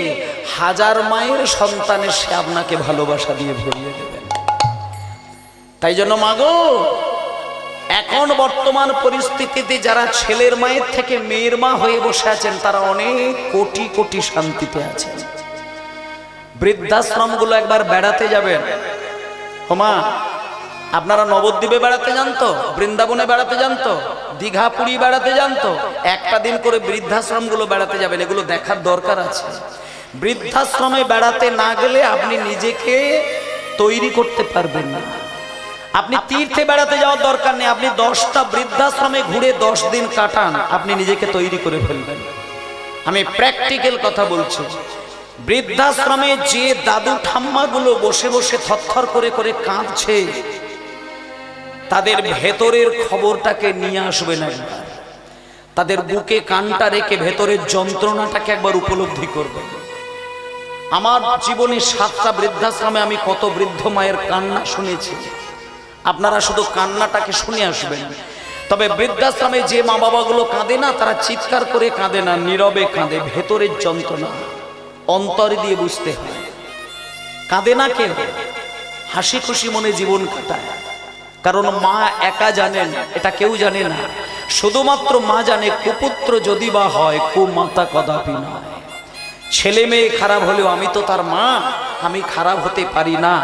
1000 মায়ের সন্তানের সে আপনাকে ভালোবাসা দিয়ে ভরিয়ে দেবেন। তাই জন্য মাগো, এখন বর্তমান পরিস্থিতিতে যারা ছেলের মায়ের থেকে মেয়ের মা হয়ে বসে আছেন, তারা অনেক কোটি কোটি শান্তিতে আছেন। বৃদ্ধাশ্রমগুলো একবার বেড়াতে যাবেন। ওমা, আপনারা নবদ্বীপে বেড়াতে যান তো, বৃন্দাবনে বেড়াতে যান তো, দীঘা পুরী বেড়াতে যান তো, একটা দিন করে বৃদ্ধাশ্রমগুলো বেড়াতে যাবেন, এগুলো দেখার দরকার আছে। বৃদ্ধাশ্রমে বেড়াতে না গেলে আপনি নিজেকে তৈরি করতে পারবেন না। আপনি তীর্থে বেড়াতে যাওয়ার দরকার নেই, আপনি 10টা বৃদ্ধাশ্রমে ঘুরে 10 দিন কাটান, আপনি নিজেকে তৈরি করে ফেলবেন। আমি প্র্যাকটিক্যাল কথা বলছি। বৃদ্ধাশ্রমে যে দাদু ঠাম্মাগুলো বসে বসে থরথর করে করে কাঁদছে, তাদের ভেতরের খবরটাকে নিয়ে আসবেন একবার, তাদের বুকে কানটা রেখে ভেতরের যন্ত্রণাটাকে একবার উপলব্ধি করবেন। আমার জীবনে 7টা বৃদ্ধাশ্রমে আমি কত বৃদ্ধ মায়ের কান্না শুনেছি, আপনারা শুধু কান্নাটাকে শুনে আসবেন। তবে বৃদ্ধাশ্রমে যে মা বাবাগুলো কাঁদে না, তারা চিৎকার করে কাঁদে না, নীরবে কাঁদে, ভেতরের যন্ত্রণা অন্তর দিয়ে বুঝতে হয়। কাঁদে না কেন? হাসি খুশি মনে জীবন কাটায়। কারণ মা একা জানেন, এটা কেউ জানে না, শুধুমাত্র মা জানে কুপুত্র যদি বা হয়, কুমাতা কদাপি নয়। ছেলে মেয়ে খারাপ হলেও আমি তো তার মা, আমি খারাপ হতে পারি না।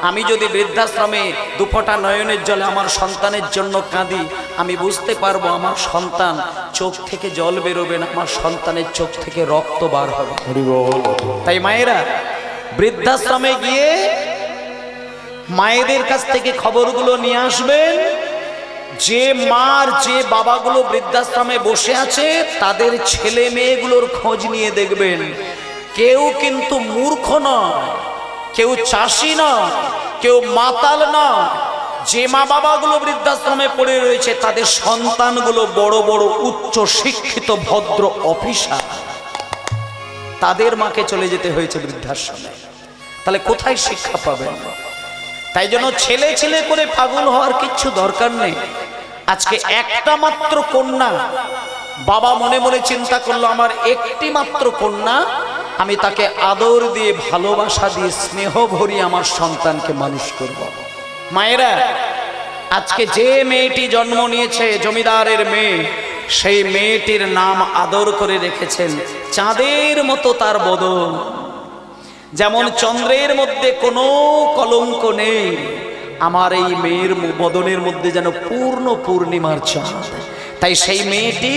আমি যদি বৃদ্ধাশ্রমে দুফোঁটা নয়নের জলে আমার সন্তানের জন্য কাঁদি, আমি বুঝতে পারবো আমার সন্তান চোখ থেকে জল বেরোবে না, আমার সন্তানের চোখ থেকে রক্ত বার হবে। তাই মায়েরা, বৃদ্ধাশ্রমে গিয়ে মায়েদের কাছ থেকে খবরগুলো নিয়ে আসবেন। যে মার যে বাবাগুলো বৃদ্ধাশ্রমে বসে আছে, তাদের ছেলে মেয়েগুলোর খোঁজ নিয়ে দেখবেন। কেউ কিন্তু মূর্খ নয়, কেউ চাষি নয়, কেউ মাতাল না। যে মা বাবাগুলো বৃদ্ধাশ্রমে পড়ে রয়েছে তাদের সন্তানগুলো বড় বড় উচ্চ শিক্ষিত ভদ্র অফিসার, তাদের মাকে চলে যেতে হয়েছে বৃদ্ধাশ্রমে। তাহলে কোথায় শিক্ষা পাবেন? তাই জন্য ছেলে ছেলে করে পাগল হওয়ার কিচ্ছু দরকার নেই। আজকে একটা মাত্র কন্যা, বাবা মনে মনে চিন্তা করলো আমার একটি মাত্র কন্যা, আমি তাকে আদর দিয়ে ভালোবাসা দিয়ে স্নেহ ভরি আমার সন্তানকে মানুষ করব। মায়েরা, আজকে যে মেয়েটি জন্ম নিয়েছে জমিদারের মেয়ে, সেই মেয়েটির নাম আদর করে রেখেছেন চাঁদের মতো তার বদন। যেমন চন্দ্রের মধ্যে কোনো কলঙ্ক নেই, আমার এই মেয়ের বদনের মধ্যে যেন পূর্ণ পূর্ণিমার চাঁদ। তাই সেই মেয়েটি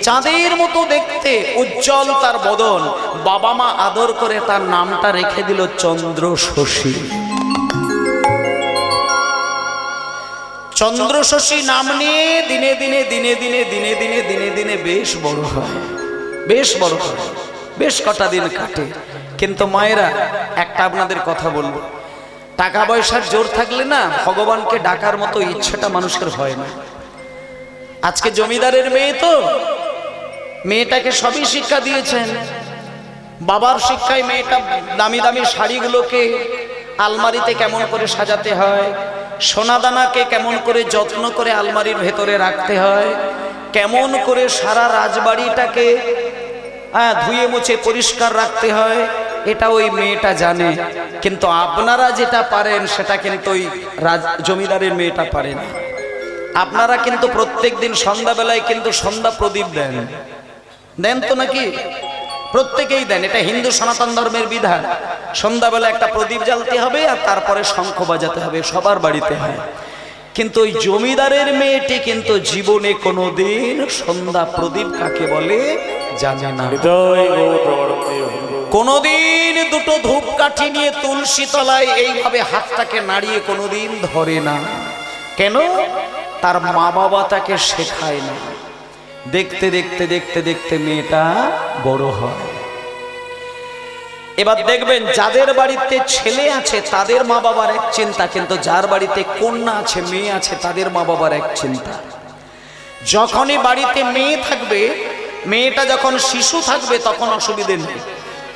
চাঁদের মতো দেখতে, উজ্জ্বল তার বদন। বাবা মা আদর করে তার নামটা রেখে দিল চন্দ্র শশী। চন্দ্র শশী নাম নিয়ে দিনে দিনে দিনে দিনে দিনে দিনে দিনে দিনে বেশ বড় হয়, বেশ বড় হয়, বেশ কটা দিন কাটে। কিন্তু মায়েরা, একটা আপনাদের কথা বলবো, টাকা পয়সার জোর থাকলে না ভগবানকে ডাকার মতো ইচ্ছাটা মানুষের হয় না। আজকে জমিদারের মেয়ে তো, মেয়েটাকে সবই শিক্ষা দিয়েছেন। বাবার শিক্ষায় মেয়েটা দামি দামি শাড়িগুলোকে আলমারিতে কেমন করে সাজাতে হয়, সোনাদানাকে কেমন করে যত্ন করে আলমারির ভেতরে রাখতে হয়, কেমন করে সারা রাজবাড়িটাকে ধুয়ে মুছে পরিষ্কার রাখতে হয়, এটা ওই মেয়েটা জানে। কিন্তু আপনারা যেটা পারেন সেটা কিন্তু ওই জমিদারের মেয়েটা পারে না। আপনারা কিন্তু প্রত্যেক দিন সন্ধ্যাবেলায় কিন্তু সন্ধ্যা প্রদীপ দেন, দেন তো নাকি? প্রত্যেকেই দেন, এটা হিন্দু সনাতন ধর্মের বিধান। সন্ধ্যাবেলা একটা প্রদীপ জ্বালতে হবে আর তারপরে শঙ্খ বাজাতে হবে, সবার বাড়িতে হয়। কিন্তু ওই জমিদারের মেয়েটি কিন্তু জীবনে কোনোদিন সন্ধ্যা প্রদীপ কাকে বলে জানে না। কোনোদিন দুটো ধূপকাঠি নিয়ে তুলসী তলায় এইভাবে হাতটাকে নাড়িয়ে কোনোদিন ধরে না। কেন? তার মা বাবা তাকে শেখায় না। দেখতে দেখতে দেখতে দেখতে মেয়েটা বড় হয়। এবার দেখবেন যাদের বাড়িতে ছেলে আছে তাদের মা বাবার এক চিন্তা, কিন্তু যার বাড়িতে কন্যা আছে, মেয়ে আছে, তাদের মা বাবার এক চিন্তা। যখনই বাড়িতে মেয়ে থাকবে, মেয়েটা যখন শিশু থাকবে তখন অসুবিধে নেই,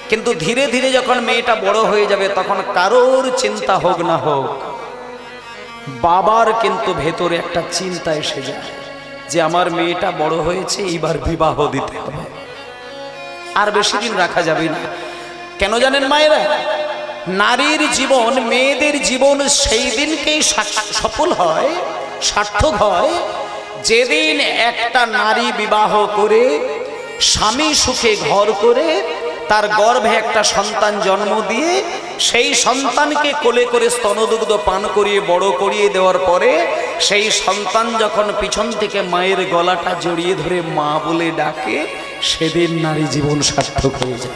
কিন্তু ধীরে ধীরে যখন মেয়েটা বড় হয়ে যাবে তখন কারোর চিন্তা হোক না হোক, বাবার কিন্তু ভেতরে একটা চিন্তা এসে যায় যে আমার মেয়েটা বড় হয়েছে, এইবার বিবাহ দিতে হবে, আর বেশি দিন রাখা যাবে না। কেন জানেন মায়েরা? নারীর জীবন, মেয়েদের জীবন সেই দিনকেই সফল হয়, সার্থক হয়, যেদিন একটা নারী বিবাহ করে স্বামী সুখে ঘর করে তার গর্ভে একটা সন্তান জন্ম দিয়ে সেই সন্তানকে কোলে করে স্তনদুগ্ধ পান করিয়ে বড় করিয়ে দেওয়ার পরে সেই সন্তান যখন পিছন থেকে মায়ের গলাটা জড়িয়ে ধরে মা বলে ডাকে, সেদিন নারী জীবন সার্থক হয়ে যায়।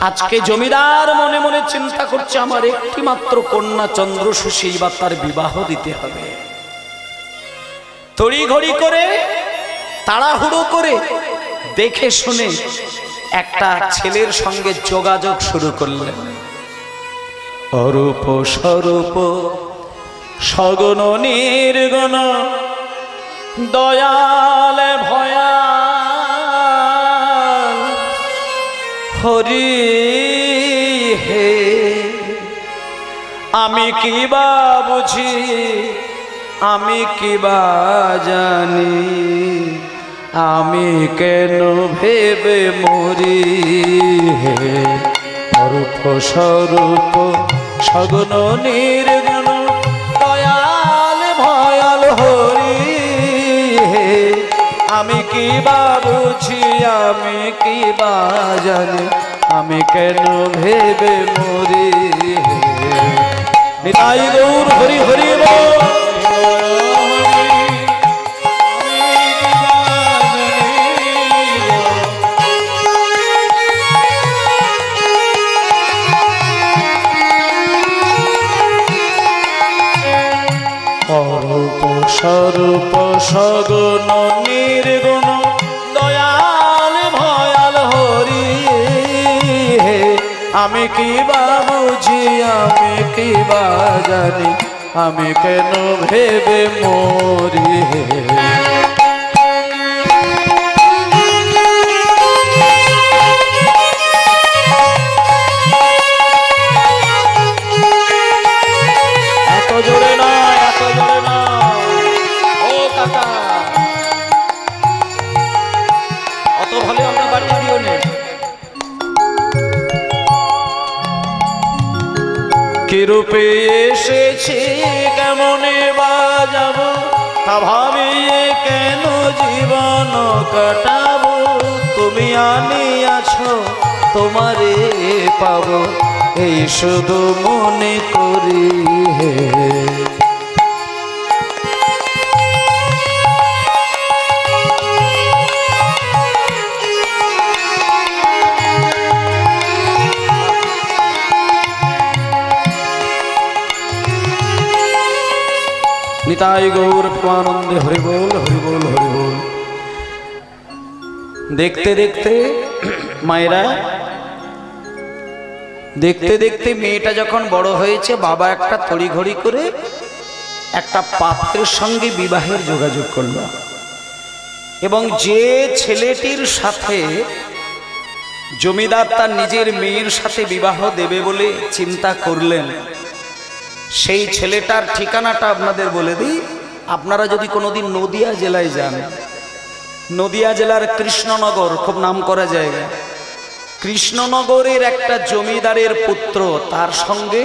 আজকে জমিদার মনে মনে চিন্তা করছে আমার একটি মাত্র কন্যা চন্দ্র শশী, এবার তার বিবাহ দিতে হবে। তড়িঘড়ি করে তাড়াহুড়ো করে দেখে শুনে একটা ছেলের সঙ্গে যোগাযোগ শুরু করলেন। অরূপ স্বরূপ সগুণ নির্গুণ দয়াল ভয়াল হরি হে, আমি কি বা বুঝি, আমি কি বা জানি, আমি কেন ভেবে মরি হে। অরূপ স্বরূপ সগুণ নির্গুণ দয়াল ভয়াল হরি হে, আমি কি বা বুঝি, আমি কি বা জানি, আমি কেন ভেবে মরি হে। নিতাই গৌর হরি হরি বল। অরূপ স্বরূপ সগুণ নির্গুণ দয়াল ভয়াল হরি হে, আমি কি বা বুঝি, আমি কি বা জানি আমি কেন ভেবে মরি হে। এত জোরে না, এত জোরে না। ও কাকা, অত ভালো আমরা বাড়ি দিও নে। কি রূপে এসেছি কেমনে বাজাবো তা ভাবিয়ে কেন জীবন কাটাবো। তুমি আনিয়াছো তোমারে পাবো এই শুধু মনে করি হে। নিতাই গৌর প্রেমানন্দে হরি বল হরি বল হরি বল। দেখতে দেখতে মায়েরা, দেখতে দেখতে মেয়েটা যখন বড় হয়েছে, বাবা একটা তড়িঘড়ি করে একটা পাত্রের সঙ্গে বিবাহের যোগাযোগ করল এবং যে ছেলেটির সাথে জমিদার তার নিজের মেয়ের সাথে বিবাহ দেবে বলে চিন্তা করলেন, সেই ছেলেটার ঠিকানাটা আপনাদের বলে দিই। আপনারা যদি কোনোদিন নদিয়া জেলায় যান, নদিয়া জেলার কৃষ্ণনগর খুব নামকরা জায়গা, কৃষ্ণনগরের একটা জমিদারের পুত্র, তার সঙ্গে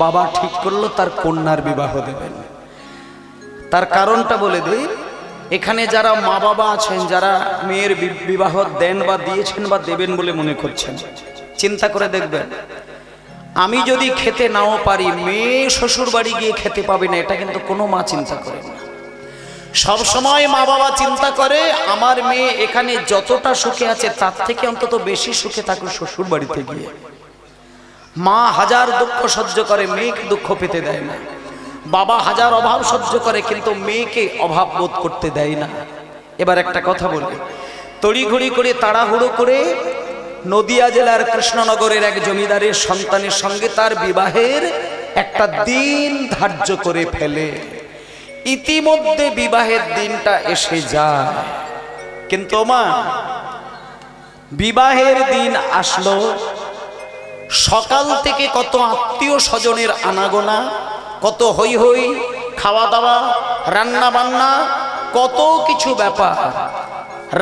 বাবা ঠিক করলো তার কন্যার বিবাহ দেবেন। তার কারণটা বলে দিই। এখানে যারা মা বাবা আছেন, যারা মেয়ের বিবাহ দেন বা দিয়েছেন বা দেবেন বলে মনে করছেন, চিন্তা করে দেখবেন, আমি যদি খেতে নাও পারি, মেয়ে শ্বশুর বাড়ি গিয়ে খেতে পাবে না, এটা কিন্তু কোনো মা চিন্তা করে না। সব সময় মা বাবা চিন্তা করে আমার মেয়ে এখানে যতটা সুখে আছে তার থেকে অন্তত বেশি সুখে থাকুক শ্বশুর বাড়িতে গিয়ে। মা হাজার দুঃখ সহ্য করে, মেয়েকে দুঃখ পেতে দেয় না। বাবা হাজার অভাব সহ্য করে, কিন্তু মেয়েকে অভাব বোধ করতে দেয় না। এবার একটা কথা বলি, তড়িঘড়ি করে তাড়াহুড়ো করে নদিয়া জেলার কৃষ্ণনগরের এক জমিদারের সন্তানের সঙ্গে তার বিবাহের একটা দিন ধার্য করে ফেলে। ইতিমধ্যে বিবাহের দিনটা এসে যায়, কিন্তু মা বিবাহের দিন আসলো, সকাল থেকে কত আত্মীয় স্বজনের আনাগোনা, কত হই হই, খাওয়া দাওয়া, রান্না বান্না, কত কিছু ব্যাপার।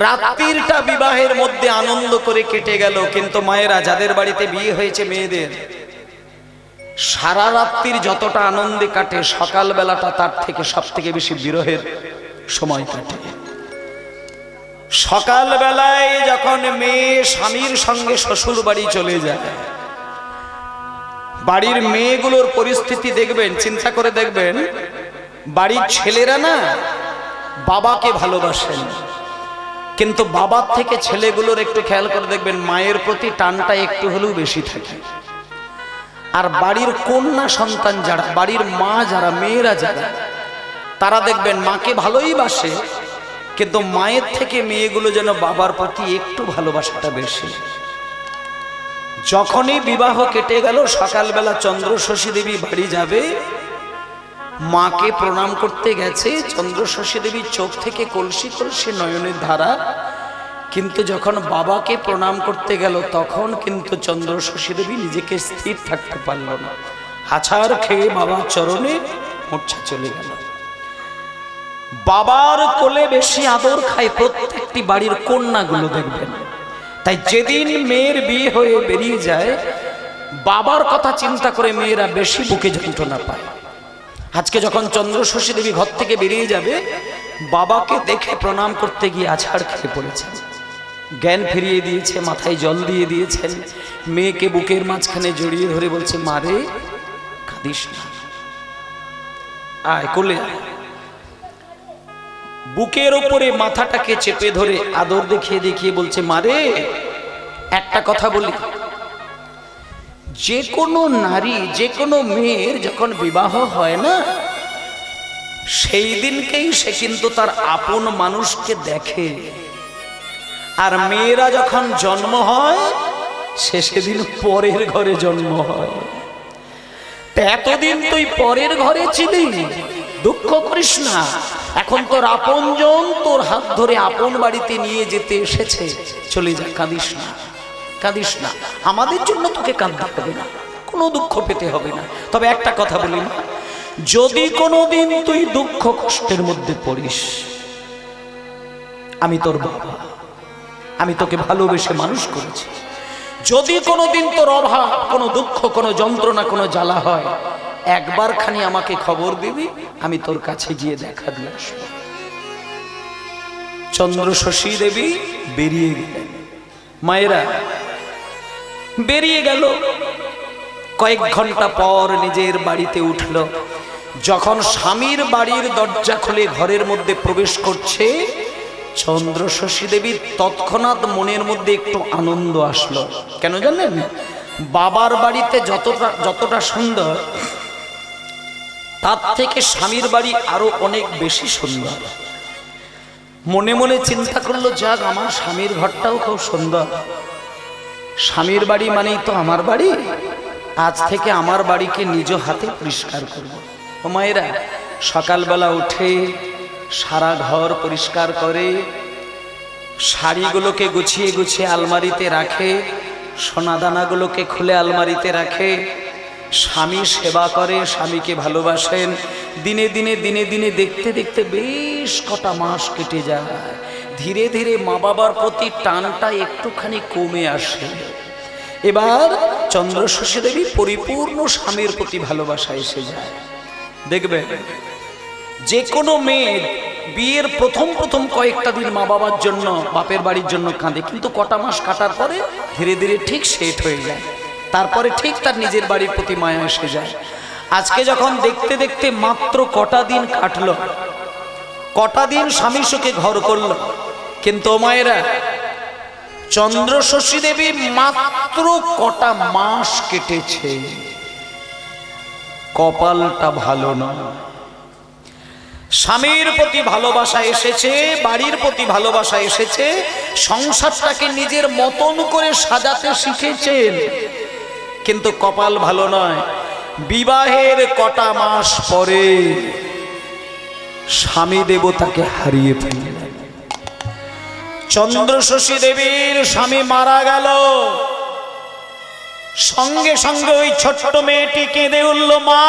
রাত্রিটা বিবাহের মধ্যে আনন্দ করে কেটে গেল। কিন্তু মায়েরা, যাদের বাড়িতে বিয়ে হয়েছে মেয়েদের, সারা রাত্রির যতটা আনন্দে কাটে, সকাল বেলাটা তার থেকে সব থেকে বেশি বিরহের সময় কাটে। সকাল বেলায় যখন মেয়ে স্বামীর সঙ্গে শ্বশুর বাড়ি চলে যায়, বাড়ির মেয়েগুলোর পরিস্থিতি দেখবেন, চিন্তা করে দেখবেন, বাড়ির ছেলেরা না বাবাকে ভালোবাসেন, কিন্তু বাবার থেকে ছেলেগুলোর একটু খেয়াল করে দেখবেন মায়ের প্রতি টানটা একটু হলেও বেশি থাকে। আর বাড়ির কন্যা সন্তান যারা, বাড়ির মা যারা, মেয়েরা যারা, তারা দেখবেন মাকে ভালোই বাসে, কিন্তু মায়ের থেকে মেয়েগুলো যেন বাবার প্রতি একটু ভালোবাসাটা বেশি। যখনই বিবাহ কেটে গেল, সকালবেলা চন্দ্রশশী দেবী বাড়ি যাবে, মাকে প্রণাম করতে গেছে, চন্দ্রশশী দেবীর চোখ থেকে কলসি কলসি নয়নের ধারা, কিন্তু যখন বাবাকে প্রণাম করতে গেল, তখন কিন্তু চন্দ্রশশী দেবী নিজেকে স্থির থাকতে পারল না, আছাড় খেয়ে বাবার চরণে মূর্ছা চলে গেল। বাবার কোলে বেশি আদর খায় প্রত্যেকটি বাড়ির কন্যাগুলো দেখবেন। তাই যেদিন মেয়ের বিয়ে হয়ে বেরিয়ে যায়, বাবার কথা চিন্তা করে মেয়েরা বেশি বুকে যন্ত্রণা পায়। আজকে যখন চন্দ্রশশী দেবী ঘর থেকে বেরিয়ে যাবে, বাবাকে দেখে প্রণাম করতে গিয়ে আছাড় খেয়ে পড়েছেন, জ্ঞান ফিরিয়ে দিয়েছে, মাথায় জল দিয়ে দিয়েছেন, মেয়েকে বুকের মাঝখানে জড়িয়ে ধরে বলছে, মারে কাঁদিস না, আয় কোলে আয়। বুকের ওপরে মাথাটাকে চেপে ধরে আদর দেখিয়ে দেখিয়ে বলছে, মারে একটা কথা বলি, যে কোনো নারী, যে কোনো মেয়ের যখন বিবাহ হয় না, সেই দিনকেই সে কিন্তু তার আপন মানুষকে দেখে। আর মেয়েরা যখন জন্ম হয়, সে সেদিন পরের ঘরে জন্ম হয়। এতদিন তুই পরের ঘরে ছিলি, দুঃখ করিস না। এখন তোর আপনজন তোর হাত ধরে আপন বাড়িতে নিয়ে যেতে এসেছে, চলে যা, কাঁদিস না, কাঁদিস না। আমাদের জন্য তোকে কাঁদতে হবে না, কোনো দুঃখ পেতে হবে না। তবে একটা কথা বলি না, যদি কোনোদিন তুই দুঃখ কষ্টের মধ্যে পড়িস, আমি তোর বাবা, আমি তোকে ভালোবেসে মানুষ করেছি। যদি কোনোদিন তোর অভাব, কোনো দুঃখ, কোনো যন্ত্রণা, কোনো জ্বালা হয়, একবার খানি আমাকে খবর দিবি, আমি তোর কাছে গিয়ে দেখা দিয়ে আসবো। চন্দ্রশশী দেবী বেরিয়ে গেলেন। মায়েরা বেরিয়ে গেল। কয়েক ঘন্টা পর নিজের বাড়িতে উঠল। যখন স্বামীর বাড়ির দরজা খুলে ঘরের মধ্যে প্রবেশ করছে, চন্দ্রশশী দেবীর তৎক্ষণাৎ মনের মধ্যে একটু আনন্দ আসলো। কেন জানেন? বাবার বাড়িতে যতটা সুন্দর, তার থেকে স্বামীর বাড়ি আরো অনেক বেশি সুন্দর। মনে মনে চিন্তা করলো, যাক, আমার স্বামীর ঘরটাও খুব সুন্দর। স্বামীর বাড়ি মানেই তো আমার বাড়ি, আজ থেকে আমার বাড়িকে নিজ হাতে পরিষ্কার করব। ও মায়েরা, সকালবেলা উঠে সারা ঘর পরিষ্কার করে, শাড়িগুলোকে গুছিয়ে গুছিয়ে আলমারিতে রাখে, সোনাদানাগুলোকে খুলে আলমারিতে রাখে। স্বামী সেবা করে, স্বামীকে ভালোবাসেন। দিনে দিনে দিনে দিনে দেখতে দেখতে বেশ কটা মাস কেটে যায়। ধীরে ধীরে মা বাবার প্রতি টানটা একটুখানি কমে আসে। এবার চন্দ্রশশী দেবী পরিপূর্ণ স্বামীর প্রতি ভালোবাসা এসে যায়। দেখবে, যে কোনো মেয়ে বিয়ের প্রথম প্রথম কয়েকটা দিন মা বাবার জন্য, বাপের বাড়ির জন্য কাঁদে, কিন্তু কটা মাস কাটার পরে ধীরে ধীরে ঠিক সেট হয়ে যায়। তারপরে ঠিক তার নিজের বাড়ির প্রতি মায়া এসে যায়। আজকে যখন দেখতে দেখতে মাত্র কটা দিন কাটলো, কটা দিন স্বামী সুখে ঘর করলো, কিন্তু মায়েরা, চন্দ্রশশী দেবী মাত্র কটা মাস কেটেছে, কপালটা ভালো না। স্বামীর প্রতি ভালোবাসা এসেছে, বাড়ির প্রতি ভালোবাসা এসেছে, সংসারটাকে নিজের মতন করে সাজাতে শিখেছেন, কিন্তু কপাল ভালো নয়। বিবাহের কটা মাস পরে স্বামী দেবতাকে হারিয়ে ফেললেন। চন্দ্রশশী দেবীর স্বামী মারা গেল। সঙ্গে সঙ্গে ওই ছোট্ট মেয়েটি কেঁদে উঠল, মা,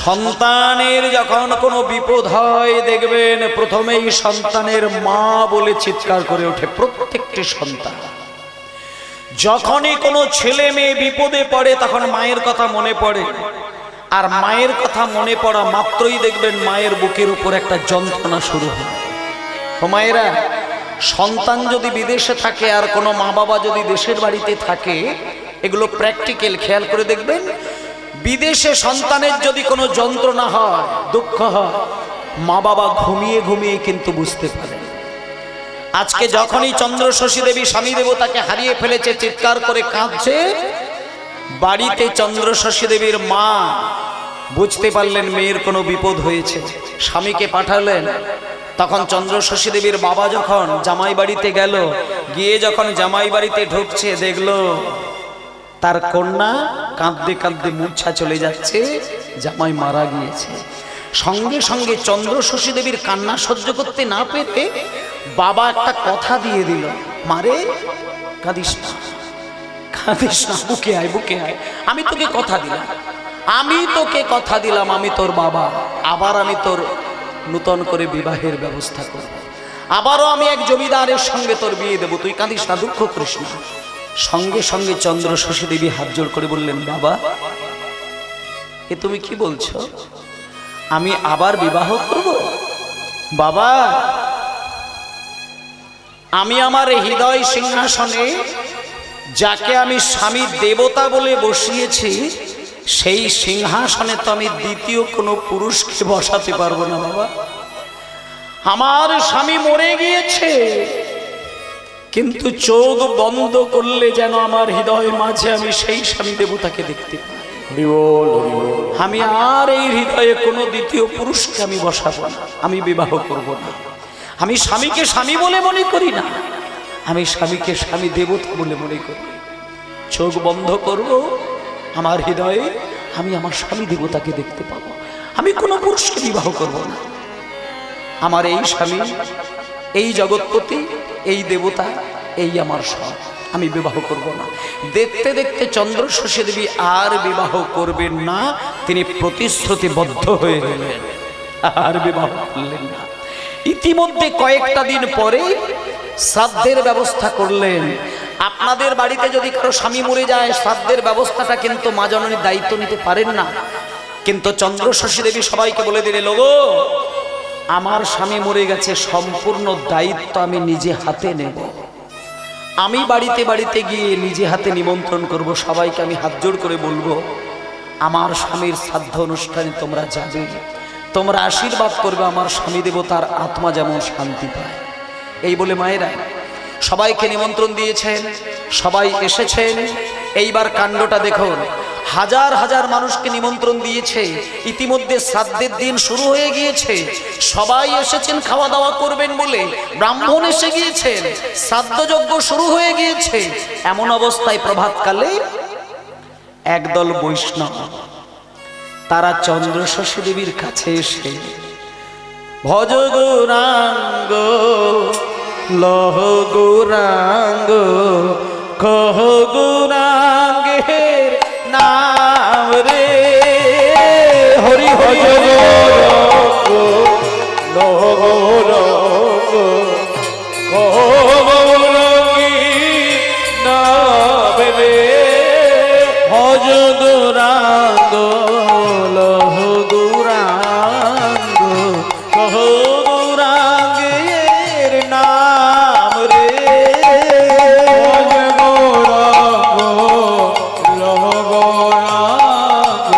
সন্তানের যখন কোনো বিপদ হয়, দেখবেন প্রথমেই সন্তানের মা বলে চিৎকার করে ওঠে প্রত্যেকটি সন্তান। যখনই কোনো ছেলে মেয়ে বিপদে পড়ে, তখন মায়ের কথা মনে পড়ে। আর মায়ের কথা মনে পড়া মাত্রই দেখবেন মায়ের বুকের উপর একটা যন্ত্রণা শুরু হয়। ও মায়েরা, সন্তান যদি বিদেশে থাকে আর কোনো মা বাবা যদি দেশের বাড়িতে থাকে, এগুলো প্র্যাকটিক্যাল, খেয়াল করে দেখবেন। বিদেশে সন্তানের যদি কোনো যন্ত্রণা হয়, দুঃখ হয়, মা বাবা ঘুমিয়ে ঘুমিয়ে কিন্তু বুঝতে পারে। আজকে যখনই চন্দ্রশশী দেবী স্বামী দেবতাকে হারিয়ে ফেলেছে, চিৎকার করে কাঁদছে, বাড়িতে চন্দ্রশশী দেবীর মা বুঝতে পারলেন মেয়ের কোনো বিপদ হয়েছে, স্বামীকে পাঠালেন। তখন চন্দ্রশশী দেবীর বাবা যখন জামাই বাড়িতে গেল, গিয়ে যখন জামাই বাড়িতে ঢুকছে, দেখলো তার কন্যা কাঁদতে কাঁদতে মূর্ছা চলে যাচ্ছে, জামাই মারা গিয়েছে। সঙ্গে সঙ্গে চন্দ্রশশী দেবীর কান্না সহ্য করতে না পেরে বাবা একটা কথা দিয়ে দিল, মারে, কাঁদিস না, কাঁদিস না, বুকে আয়, বুকে আয়। আমি তোকে কথা দিলাম, আমি তোকে কথা দিলাম, আমি তোর বাবা, আবার আমি তোর নূতন করে বিবাহের ব্যবস্থা করব, আবারও আমি এক জমিদারের সঙ্গে তোর বিয়ে দেবো, তুই কাঁদিস না, দুঃখ করিস না। সঙ্গে সঙ্গে চন্দ্রশশী দেবী হাত জোড় করে বললেন, বাবা, এ তুমি কি বলছো? আমি আবার বিবাহ করব? বাবা, আমি আমার হৃদয় সিংহাসনে যাকে আমি স্বামী দেবতা বলে বসিয়েছি, সেই সিংহাসনে তো আমি দ্বিতীয় কোনো পুরুষকে বসাতে পারবো না বাবা। আমার স্বামী মরে গিয়েছে, কিন্তু চোখ বন্ধ করলে যেন আমার হৃদয়ের মাঝে আমি সেই স্বামী দেবতাকে দেখতে পাই। আমি আর এই হৃদয়ে কোনো দ্বিতীয় পুরুষকে আমি বসাবো না, আমি বিবাহ করব না। আমি স্বামীকে স্বামী বলে মনে করি না, আমি স্বামীকে স্বামী দেবতা বলে মনে করি। চোখ বন্ধ করব, আমার হৃদয়ে আমি আমার স্বামী দেবতাকে দেখতে পাবো। আমি কোনো পুরুষকে বিবাহ করব না। আমার এই স্বামী, এই জগৎপতি, এই দেবতা, এই আমার সব, আমি বিবাহ করব না। দেখতে দেখতে চন্দ্রশশী দেবী আর বিবাহ করবেন না, তিনি প্রতিশ্রুতিবদ্ধ হয়ে গেলেন, আর বিবাহ করলেন না। ইতিমধ্যে কয়েকটা দিন পরে শ্রাদ্ধের ব্যবস্থা করলেন। আপনাদের বাড়িতে যদি কারো স্বামী মরে যায়, শ্রাদ্ধের ব্যবস্থাটা কিন্তু মা জননীর দায়িত্ব নিতে পারেন না, কিন্তু চন্দ্রশশী দেবী সবাইকে বলে দিলেন, লোগো আমার স্বামী মরে গেছে, সম্পূর্ণ দায়িত্ব আমি নিজে হাতে নেব। আমি বাড়িতে বাড়িতে গিয়ে নিজে হাতে নিমন্ত্রণ করব, সবাইকে আমি হাত জোড় করে বলবো আমার স্বামীর শ্রাদ্ধ অনুষ্ঠানে তোমরা যাবে, তোমরা আশীর্বাদ করবে আমার স্বামী দেবতার আত্মা যেমন শান্তি পায়। এই বলে মায়েরা সবাইকে নিমন্ত্রণ দিয়েছেন, সবাই এসেছেন। এইবার কাণ্ডটা দেখুন, হাজার হাজার মানুষকে নিমন্ত্রণ দিয়েছে। ইতিমধ্যে শ্রাদ্ধের দিন শুরু হয়ে গিয়েছে, সবাই এসেছেন খাওয়া দাওয়া করবেন বলে, ব্রাহ্মণ এসে গিয়েছেন, শ্রাদ্ধযজ্ঞ শুরু হয়ে গিয়েছে। এমন অবস্থায় প্রভাতকালে একদল বৈষ্ণব তারা চন্দ্রশশী দেবীর কাছে এসে ভজ গৌরাঙ্গ লহ গৌরাঙ্গ কহ গৌরাঙ্গের নাম রে, হরি হরি গৌরাঙ্গ লহ গৌরাঙ্গ কহ গৌরাঙ্গের নাম রে, ভজ গৌরাঙ্গ লহ গৌরাঙ্গ কহ গৌরাঙ্গের নাম রে, ভজ গৌরাঙ্গ লহ গৌরাঙ্গ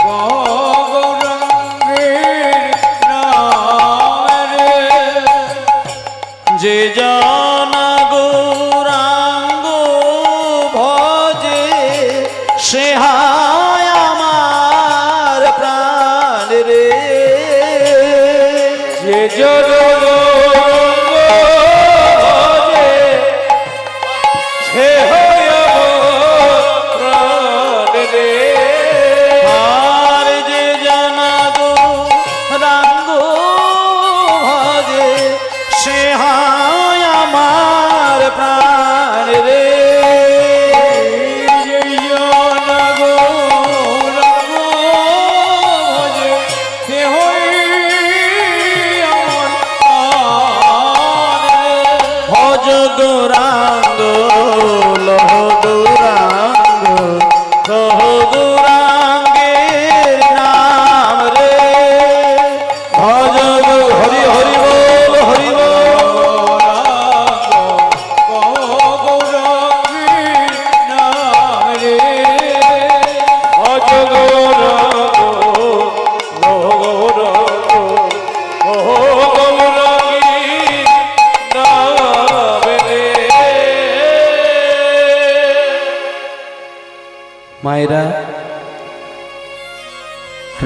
কহ গৌরাঙ্গের নাম রে, যে জানা গৌরাঙ্গ ভজে সে হায় আমার প্রাণ রে, যে জগৎ ভজে সে হায় আমার প্রাণ রে, আর যে জানা গৌরাঙ্গ ভজে সে হায় আমার প্রাণ রে, গৌরাঙ্গ লহ গৌরাঙ্গ কহ গৌরাঙ্গের নাম রে, ভজ হরি হরি বল হরি বল কহ গৌরাঙ্গের নাম রে, ভজ গৌরাঙ্গ লহ গৌরাঙ্গ কহ গৌরাঙ্গের নাম রে। মায়েরা,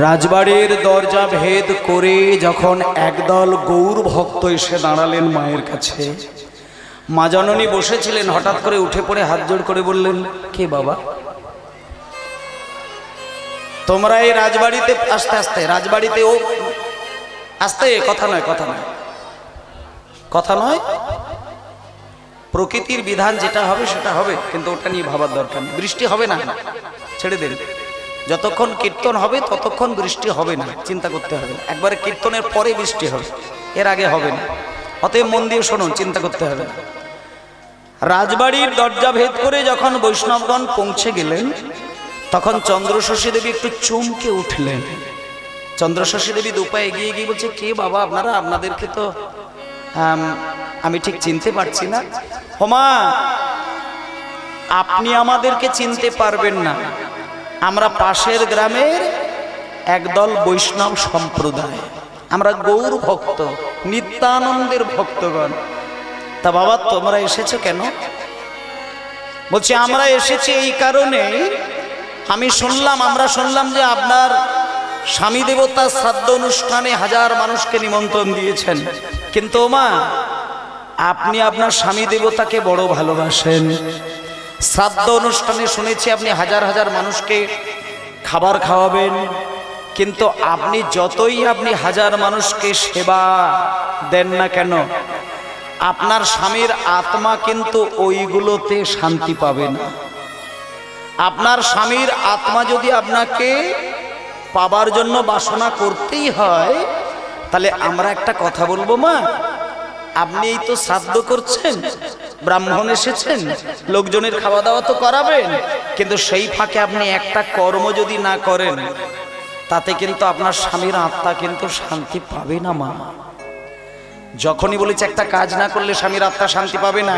রাজবাড়ির দরজা ভেদ করে যখন একদল গৌর ভক্ত এসে দাঁড়ালেন মায়ের কাছে, মা জননী বসেছিলেন, হঠাৎ করে উঠে পড়ে হাত জোড় করে বললেন, কে বাবা তোমরা এই রাজবাড়িতে? আস্তে আস্তে, রাজবাড়িতে ও আস্তে, কথা নয় কথা নয় কথা নয়, প্রকৃতির বিধান যেটা হবে সেটা হবে, কিন্তু ওটা নিয়ে ভাবার দরকার নেই। বৃষ্টি হবে না, ছেড়ে দেন, যতক্ষণ কীর্তন হবে ততক্ষণ বৃষ্টি হবে না, চিন্তা করতে হবে না। একবারে কীর্তনের পরে বৃষ্টি হবে, এর আগে হবে না। অতএব মন দিয়ে শুনুন, চিন্তা করতে হবে না। রাজবাড়ির দরজা ভেদ করে যখন বৈষ্ণবগণ পৌঁছে গেলেন, তখন চন্দ্রশশী দেবী একটু চমকে উঠলেন। চন্দ্রশশী দেবী দুপা এগিয়ে গিয়ে বলছে, কে বাবা আপনারা? আপনাদেরকে তো আমি ঠিক চিনতে পারছি না। হোমা, আপনি আমাদেরকে চিনতে পারবেন না, আমরা পাশের গ্রামের একদল বৈষ্ণব সম্প্রদায়, আমরা গৌর ভক্ত, নিত্যানন্দের ভক্তগণ। তা বাবা তোমরা এসেছো কেন? বলছি আমরা এসেছি এই কারণে, আমরা শুনলাম যে আপনার স্বামী দেবতার শ্রাদ্ধ অনুষ্ঠানে 1000 মানুষকে নিমন্ত্রণ দিয়েছেন, কিন্তু মা আপনি আপনার স্বামী দেবতাকে বড় ভালোবাসেন। শ্রাদ্ধ অনুষ্ঠানে শুনেছি আপনি 1000 মানুষকে খাবার খাওয়াবেন, কিন্তু আপনি যতই 1000 মানুষকে সেবা দেন না কেন, আপনার স্বামীর আত্মা কিন্তু ওইগুলোতে শান্তি পাবে না। আপনার স্বামীর আত্মা যদি আপনাকে পাবার জন্য বাসনা করতেই হয়, তাহলে আমরা একটা কথা বলবো মা, আপনি এই তো শ্রাদ্ধ করছেন, ব্রাহ্মণ এসেছেন, লোকজনের খাওয়া দাওয়া তো করাবেন, কিন্তু সেই ফাঁকে আপনি একটা কর্ম যদি না করেন, তাতে কিন্তু আপনার স্বামীর আত্মা কিন্তু শান্তি পাবে না মা। যখনই বলেছে একটা কাজ না করলে স্বামীর আত্মা শান্তি পাবে না,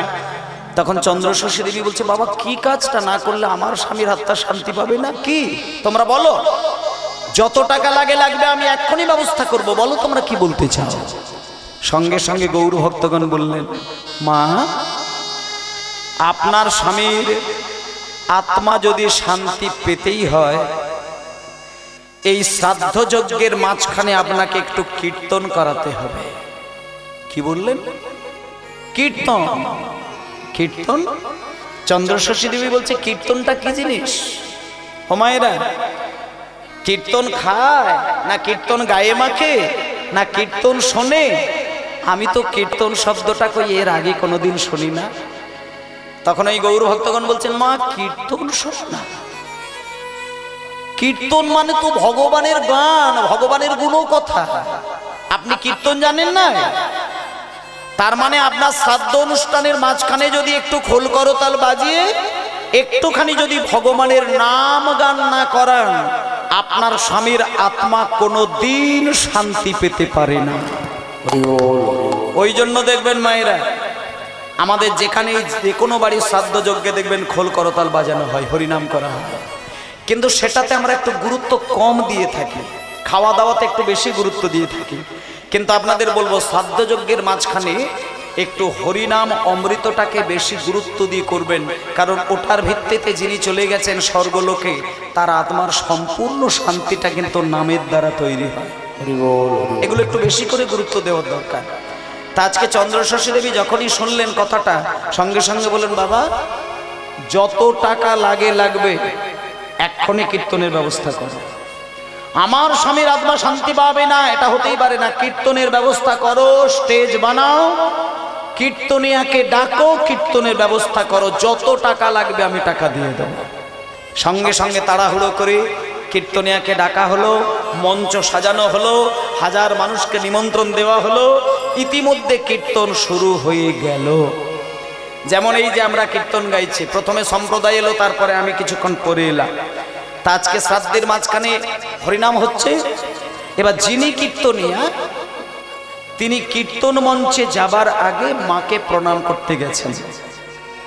তখন চন্দ্রশশী দেবী বলছে বাবা কি কাজটা না করলে আমার স্বামীর আত্মা শান্তি পাবে না? কি তোমরা বলো, যত টাকা লাগবে আমি এক্ষুনি ব্যবস্থা করব, বলো তোমরা কি বলতে চাও? সঙ্গে সঙ্গে গৌর ভক্তগণ বললেন মা আপনার স্বামীর আত্মা যদি শান্তি পেতেই হয়, এই শ্রাদ্ধ যজ্ঞের মাঝখানে আপনাকে একটু কীর্তন করাতে হবে। কি বললেন? কীর্তন। কীর্তন? চন্দ্রশশী দেবী বলছে কীর্তনটা কি জিনিস? ও মায়েরা, কীর্তন খায় না কীর্তন গায়ে মাখে না কীর্তন শোনে? আমি তো কীর্তন শব্দটা কই এর আগে কোনোদিন শুনি না। তখন এই গৌর ভক্তগণ বলছেন মা কীর্তন শোন না, কীর্তন মানে তো ভগবানের গান, ভগবানের গুণ কথা। আপনি কীর্তন জানেন না? তার মানে আপনার শ্রাদ্ধ অনুষ্ঠানের মাঝখানে যদি একটু খোল করতাল বাজিয়ে একটুখানি যদি ভগবানের নাম গান না করেন, আপনার স্বামীর আত্মা কোনোদিন শান্তি পেতে পারে না। ওই জন্য দেখবেন মায়েরা, আমাদের যেখানে যে কোনো বাড়ির শ্রাদ্ধ যজ্ঞে দেখবেন খোল করতাল বাজানো হয়, হরিনাম করা হয়, কিন্তু সেটাতে আমরা একটু গুরুত্ব কম দিয়ে থাকি, খাওয়া দাওয়াতে একটু বেশি গুরুত্ব দিয়ে থাকি। কিন্তু আপনাদের বলবো শ্রাদ্ধ যজ্ঞের মাঝখানে একটু হরিনাম অমৃতটাকে বেশি গুরুত্ব দিয়ে করবেন, কারণ ওটার ভিত্তিতে যিনি চলে গেছেন স্বর্গলোকে, তার আত্মার সম্পূর্ণ শান্তিটা কিন্তু নামের দ্বারা তৈরি হয়। এগুলো একটু বেশি করে গুরুত্ব দেওয়ার দরকার। তা আজকে চন্দ্রশশী দেবী যখনই শুনলেন কথাটা, সঙ্গে সঙ্গে বলেন বাবা যত টাকা লাগবে এক্ষুনি কীর্তনের ব্যবস্থা করো। আমার স্বামীর আত্মা শান্তি পাবে না, এটা হতেই পারে না। কীর্তনের ব্যবস্থা করো, স্টেজ বানাও, কীর্তনিয়াকে ডাকো, কীর্তনের ব্যবস্থা করো, যত টাকা লাগবে আমি টাকা দিয়ে দেব। সঙ্গে সঙ্গে তাড়াহুড়ো করে কীর্তনিয়াকে ডাকা হলো, মঞ্চ সাজানো হলো, 1000 মানুষকে নিমন্ত্রণ দেওয়া হলো। ইতিমধ্যে কীর্তন শুরু হয়ে গেল। যেমন এই যে আমরা কীর্তন গাইছি, প্রথমে সম্প্রদায় এলো, তারপরে আমি কিছুক্ষণ পরে এলাম। তা আজকে শ্রাদ্ধের মাঝখানে হরিনাম হচ্ছে। এবার যিনি কীর্তনিয়া, তিনি কীর্তন মঞ্চে যাবার আগে মাকে প্রণাম করতে গেছেন।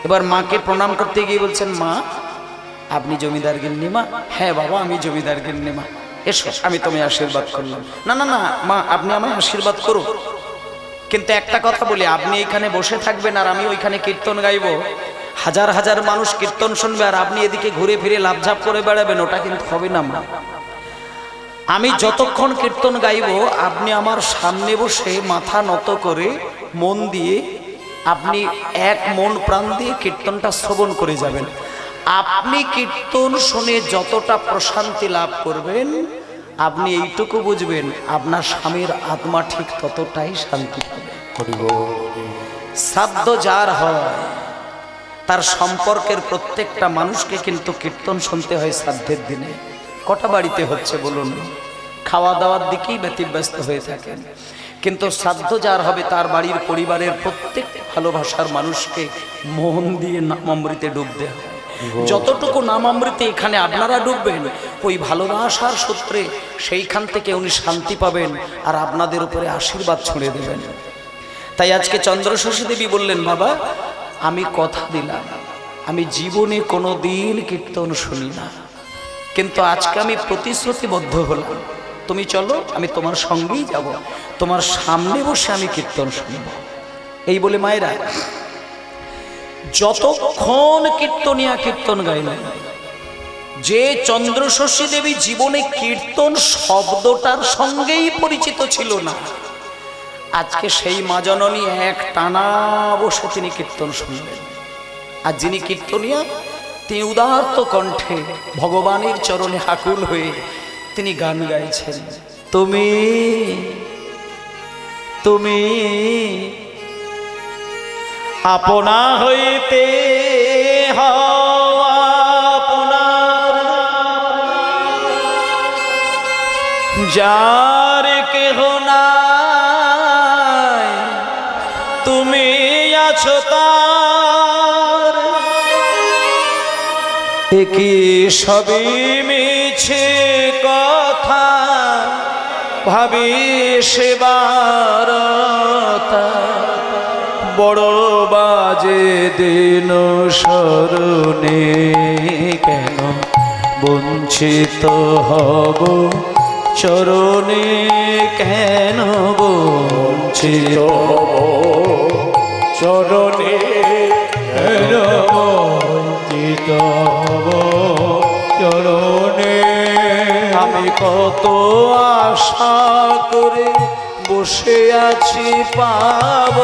এবার মাকে প্রণাম করতে গিয়ে বলছেন মা আপনি জমিদার গিন্নিমা? হ্যাঁ বাবা আমি জমিদার গিন্নিমা, এসো আমি তোমায় আশীর্বাদ করলাম। না না না মা আপনি আমায় আশীর্বাদ করো, কিন্তু একটা কথা বলি, আপনি এখানে বসে থাকবেন আর আমি ওইখানে কীর্তন গাইবো, 1000 মানুষ কীর্তন শুনবে আর আপনি এদিকে ঘুরে ফিরে লাফঝাপ করে বেড়াবেন, ওটা কিন্তু হবে না মা। আমি যতক্ষণ কীর্তন গাইব আপনি আমার সামনে বসে মাথা নত করে মন দিয়ে আপনি এক মন প্রাণ দিয়ে কীর্তনটা শ্রবণ করে যাবেন। আপনি কীর্তন শুনে যতটা প্রশান্তি লাভ করবেন, আপনি এইটুকু বুঝবেন আপনার স্বামীর আত্মা ঠিক ততটাই শান্তি পাবে। শ্রাদ্ধ যার হয় তার সম্পর্কের প্রত্যেকটা মানুষকে কিন্তু কীর্তন শুনতে হয় শ্রাদ্ধের দিনে। কটা বাড়িতে হচ্ছে বলুন? খাওয়া দাওয়ার দিকেই ব্যতিব্যস্ত হয়ে থাকেন, কিন্তু শ্রাদ্ধ যার হবে তার বাড়ির পরিবারের প্রত্যেক ভালোবাসার মানুষকে মন দিয়ে নামামৃতে ডুবতে হয়। যতটুকু নামামৃতে এখানে আপনারা ডুববেন, ওই ভালোবাসার সূত্রে সেইখান থেকে উনি শান্তি পাবেন আর আপনাদের উপরে আশীর্বাদ ছড়িয়ে দেবেন। তাই আজকে চন্দ্রশশী দেবী বললেন বাবা আমি কথা দিলাম আমি জীবনে কোনো দিন কীর্তন শুনি না, কিন্তু আজকে আমি প্রতিশ্রুতিবদ্ধ হলাম তুমি চলো, আমি তোমার সঙ্গেই যাব, তোমার সামনে বসে আমি কীর্তন শুনব। এই বলে মায়েরা যতক্ষণ কীর্তনিয়া কীর্তন গাইলেন, যে চন্দ্রশশী দেবী জীবনে কীর্তন শব্দটার সঙ্গেই পরিচিত ছিল না, আজকে সেই মা জননী এক টানা বসে তিনি কীর্তন শুনলেন। আর যিনি কীর্তনিয়া তিনি উদাত্ত কণ্ঠে ভগবানের চরণে আকুল হয়ে তিনি গান গাইছেন। তুমি তুমি আপনা হইতে আপনার, যার কেহ নাই তুমি আছো তার, একই সবই মিছে কথা ভাবি সেবার, বড় বাজে দিন স্মরণে কেন বঞ্চিত হব চরণে, কেন বঞ্চিত হব চরণে, কেন বঞ্চিত হব চরণে। আমি কত আশা করে বসে আছি পাব,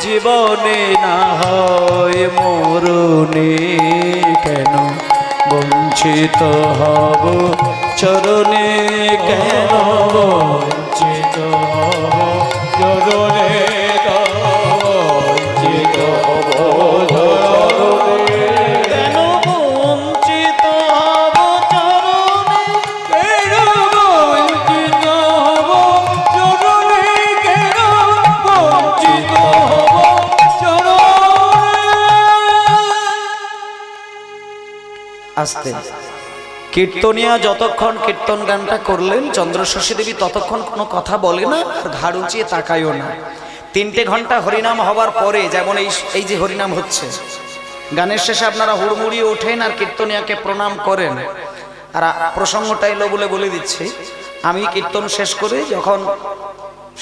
জীবনে না হয় মরণে, কেন বঞ্চিত হব চরণে, কেন বঞ্চিত হব চরণে, বঞ্চিত হব চরণে, কেন বঞ্চিত হব চরণে, কেন বঞ্চিত হব চরণে, কেন বঞ্চিত হব চরণে। আস্তে কীর্তনিয়া যতক্ষণ কীর্তন গানটা করলেন, চন্দ্রশশী দেবী ততক্ষণ কোনো কথা বলে না, আর ঘাড় উঁচিয়ে তাকায়ও না। 3টে ঘন্টা হরিনাম হবার পরে, যেমন এই যে হরিনাম হচ্ছে, গানের শেষে আপনারা হুড়মুড়িয়ে ওঠেন আর কীর্তনিয়াকে প্রণাম করেন। আর প্রসঙ্গটা এলো বলে বলে দিচ্ছি, আমি কীর্তন শেষ করে যখন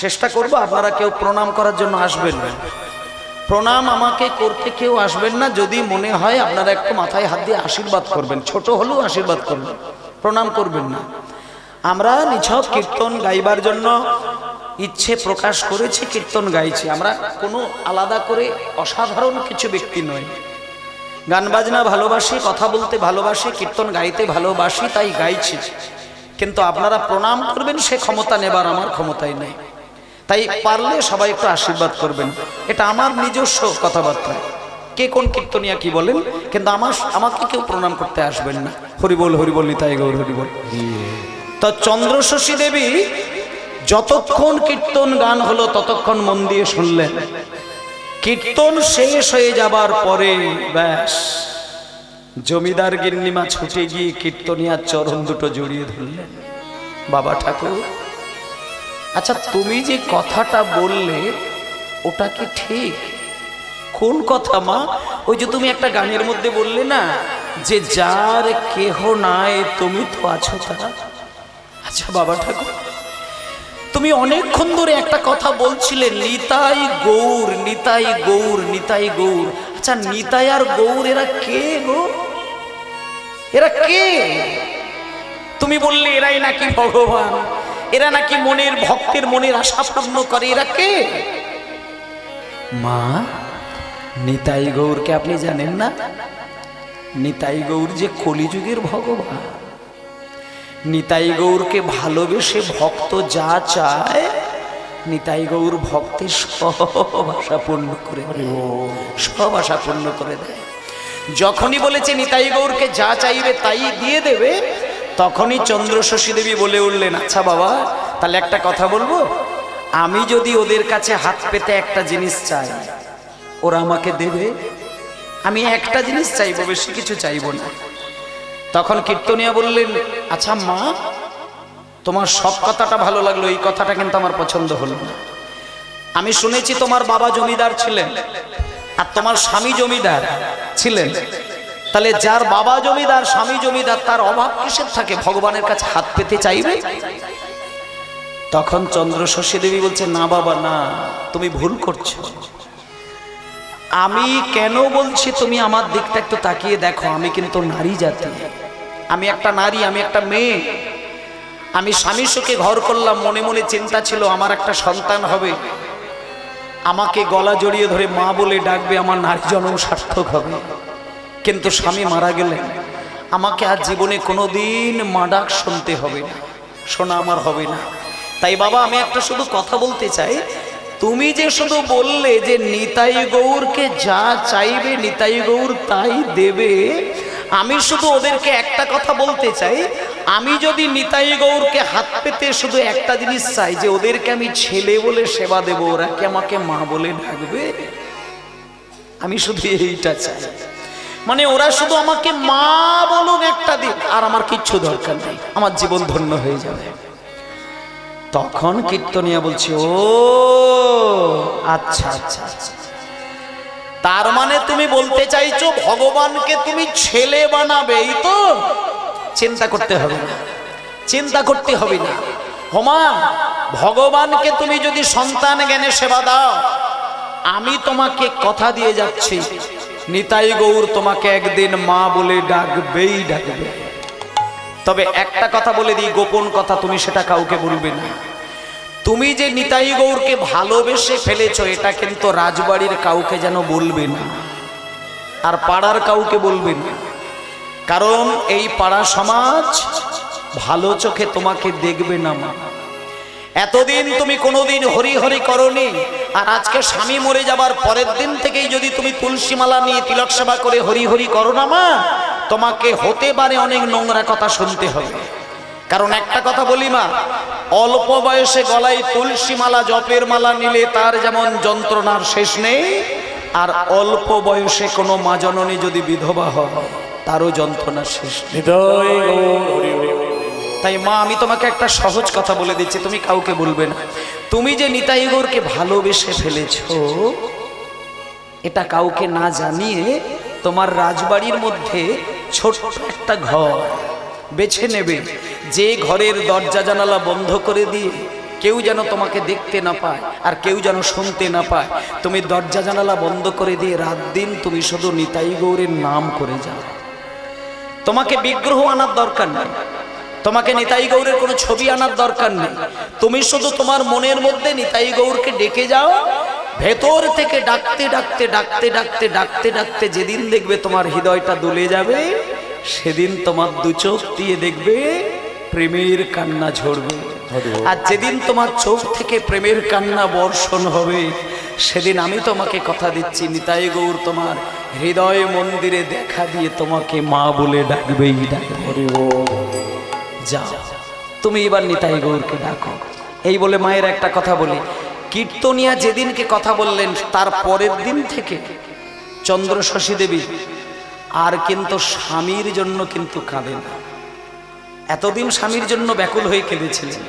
চেষ্টা করব, আপনারা কেউ প্রণাম করার জন্য আসবেন না। প্রণাম আমাকে করতে কেউ আসবেন না, যদি মনে হয় আপনারা একটু মাথায় হাত দিয়ে আশীর্বাদ করবেন, ছোট হলেও আশীর্বাদ করবেন, প্রণাম করবেন না। আমরা নিছক কীর্তন গাইবার জন্য ইচ্ছে প্রকাশ করেছি, কীর্তন গাইছি। আমরা কোনো আলাদা করে অসাধারণ কিছু ব্যক্তি নয়। গান বাজনা ভালোবাসি, কথা বলতে ভালোবাসি, কীর্তন গাইতে ভালোবাসি, তাই গাইছি। কিন্তু আপনারা প্রণাম করবেন সে ক্ষমতা নেবার আমার ক্ষমতাই নেই। তাই পারলে সবাই একটু আশীর্বাদ করবেন, এটা আমার নিজস্ব কথাবার্তা। কে কোন কীর্তনিয়া কি বলেন, কিন্তু আমাকে কেউ প্রণাম করতে আসবেন না। হরিবল হরিবল নিতাই গৌর হরিবল। তো চন্দ্রশশী দেবী যতক্ষণ কীর্তন গান হলো ততক্ষণ মন দিয়ে শুনলেন। কীর্তন শেষ হয়ে যাবার পরে ব্যাস জমিদার গিন্নিমা ছুটে গিয়ে কীর্তনিয়ার চরণ দুটো জড়িয়ে ধরলেন। বাবা ঠাকুর, আচ্ছা তুমি যে কথাটা বললে ওটা কি ঠিক? কোন কথা মা? ওই যে তুমি একটা গানের মধ্যে বললে না যে যার কেহ নাই তুমি তো আছো তারা। আচ্ছা বাবা ঠাকুর, তুমি অনেকক্ষণ ধরে একটা কথা বলছিলে, নিতাই গৌর নিতাই গৌর নিতাই গৌর। আচ্ছা নিতাই আর গৌর এরা কে গো? এরা কে? তুমি বললে এরাই নাকি ভগবান, এরা নাকি মনের ভক্তের মনের আশা পূর্ণ করে। এরা কে মা? নিতাই গৌরকে আপনি জানেন না? নিতাই গৌর যে কলিযুগের ভগবান। নিতাই গৌরকে ভালোবেসে ভক্ত যা চায় নিতাই গৌর ভক্তের সব আশা পূর্ণ করে দেয়, সব আশা পূর্ণ করে দেয়। যখনই বলেছে নিতাই গৌরকে যা চাইবে তাই দিয়ে দেবে, তখনই চন্দ্রশশী দেবী বলে উঠলেন, আচ্ছা বাবা তাহলে একটা কথা বলবো, আমি যদি ওদের কাছে হাত পেতে একটা জিনিস চাই ওরা আমাকে দেবে? আমি একটা জিনিস চাইবো, বেশি কিছু চাইবো না। তখন কীর্তনিয়া বললেন, আচ্ছা মা তোমার সব কথাটা ভালো লাগলো, এই কথাটা কিন্তু আমার পছন্দ হলো না। আমি শুনেছি তোমার বাবা জমিদার ছিলেন আর তোমার স্বামী জমিদার ছিলেন, তাহলে যার বাবা জমিদার স্বামী জমিদার তার অভাব কিসের থাকে ভগবানের কাছে হাত পেতে চাইবে? তখন চন্দ্রশশী দেবী বলছে, না বাবা না, তুমি ভুল করছো। আমি কেন বলছি তুমি আমার দিকটা একটু তাকিয়ে দেখো, আমি কিন্তু নারী জাতি, আমি একটা নারী, আমি একটা মেয়ে। আমি স্বামী সুখে ঘর করলাম, মনে মনে চিন্তা ছিল আমার একটা সন্তান হবে, আমাকে গলা জড়িয়ে ধরে মা বলে ডাকবে, আমার নারী জন্ম সার্থক হবে। কিন্তু স্বামী মারা গেলেন, আমাকে আর জীবনে কোনোদিন মা ডাক শুনতে হবে না, শোনা আমার হবে না। তাই বাবা আমি একটা শুধু কথা বলতে চাই, তুমি যে শুধু বললে যে নিতাই গৌরকে যা চাইবে নিতাই গৌর তাই দেবে, আমি শুধু ওদেরকে একটা কথা বলতে চাই, আমি যদি নিতাই গৌরকে হাত পেতে শুধু একটা জিনিস চাই, যে ওদেরকে আমি ছেলে বলে সেবা দেব, ওরা কি আমাকে মা বলে ডাকবে? আমি শুধু এইটা চাই, মানে ওরা শুধু আমাকে মা বলুন একটা দিন, আর আমার কিচ্ছু দরকার নেই, আমার জীবন ধন্য হয়ে যাবে। তখন কীর্তনিয়া বলছে, ও আচ্ছা আচ্ছা আচ্ছা, তার মানে তুমি বলতে চাইছো ভগবানকে তুমি ছেলে বানাবে, এই তো? চিন্তা করতে হবে না, চিন্তা করতে হবে না। হোমা, ভগবানকে তুমি যদি সন্তান জ্ঞানে সেবা দাও, আমি তোমাকে কথা দিয়ে যাচ্ছি, নিতাই গৌর তোমাকে একদিন মা বলে ডাকবেই ডাকবে। তবে একটা কথা বলে দিই, গোপন কথা, তুমি সেটা কাউকে বলবে না। তুমি যে নিতাই গৌরকে ভালোবেসে ফেলেছো, এটা কিন্তু রাজবাড়ির কাউকে যেন বলবে না, আর পাড়ার কাউকে বলবে না, কারণ এই পাড়া সমাজ ভালো চোখে তোমাকে দেখবে না মা। এতদিন তুমি কোনোদিন হরি হরি করনি, আর আজকে স্বামী মরে যাবার পরের দিন থেকেই যদি তুমি তুলসী মালা নিয়ে তিলক সেবা করে হরি হরি করো না মা, তোমাকে হতে পারে অনেক নোংরা কথা শুনতে হবে। কারণ একটা কথা বলি মা, অল্প বয়সে গলায় তুলসী মালা জপের মালা নিলে তার যেমন যন্ত্রণার শেষ নেই, আর অল্প বয়সে কোনো মা জননী যদি বিধবা হয় তারও যন্ত্রণার শেষ নেই। তাই মা আমি তোমাকে একটা সহজ কথা বলে দিচ্ছি, তুমি কাউকে বলবে না। তুমি যে নিতাই গৌরকে ভালোবেসে ফেলেছো, এটা কাউকে না জানিয়ে তোমার রাজবাড়ির মধ্যে ছোট্ট একটা ঘর বেছে নেবে, যে ঘরের দরজা জানালা বন্ধ করে দিয়ে কেউ যেন তোমাকে দেখতে না পায়, আর কেউ যেন শুনতে না পায়। তুমি দরজা জানালা বন্ধ করে দিয়ে রাত দিন তুমি শুধু নিতাই গৌরের নাম করে যাও। তোমাকে বিগ্রহ আনার দরকার নেই, তোমাকে নিতাই গৌরের কোনো ছবি আনার দরকার নেই। তুমি শুধু তোমার মনের মধ্যে নিতাই গৌরকে ডেকে যাও, ভেতর থেকে ডাকতে ডাকতে ডাকতে ডাকতে ডাকতে ডাকতে যেদিন দেখবে তোমার হৃদয়টা দুলে যাবে, সেদিন তোমার দু চোখ দিয়ে দেখবে প্রেমের কান্না ঝরবে। আর যেদিন তোমার চোখ থেকে প্রেমের কান্না বর্ষণ হবে, সেদিন আমি তোমাকে কথা দিচ্ছি, নিতাই গৌর তোমার হৃদয় মন্দিরে দেখা দিয়ে তোমাকে মা বলে ডাকবেই ডাকবে। যাও তুমি এবার নিতাই গৌরকে ডাকো। এই বলে মায়ের একটা কথা বলি, কীর্তনিয়া যেদিনকে কথা বললেন তার পরের দিন থেকে চন্দ্রশশী দেবী আর কিন্তু স্বামীর জন্য কিন্তু কাঁদে না। এতদিন স্বামীর জন্য ব্যাকুল হয়ে কেঁদেছিলেন,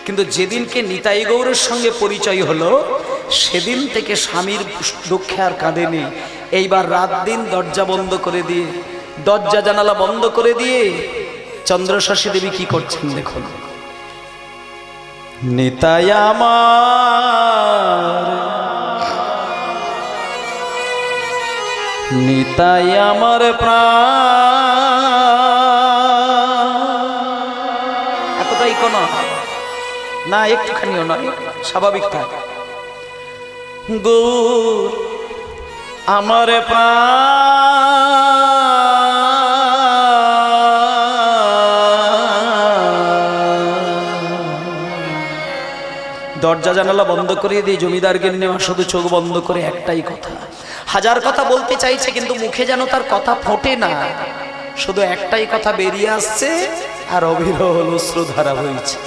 কিন্তু যেদিনকে নিতাই গৌরের সঙ্গে পরিচয় হলো সেদিন থেকে স্বামীর দুঃখে আর কাঁদেনি। এইবার রাত দিন দরজা বন্ধ করে দিয়ে, দরজা জানালা বন্ধ করে দিয়ে চন্দ্রশশী দেবী কি করছেন দেখুন। নিতাই আমার, নিতাই আমার প্রাণ, এতটাই কোন না, একটুখানিও নয়, স্বাভাবিক থাক। গৌর আমার প্রাণ, দরজা জানালা বন্ধ করে দিয়ে জমিদার গিন্নি শুধু চোখ বন্ধ করে একটাই কথা, হাজার কথা বলতে চাইছে কিন্তু মুখে যেন তার কথা ফোটে না, শুধু একটাই কথা বেরিয়ে আসছে আর অবিরল অশ্রুধারা বইছে।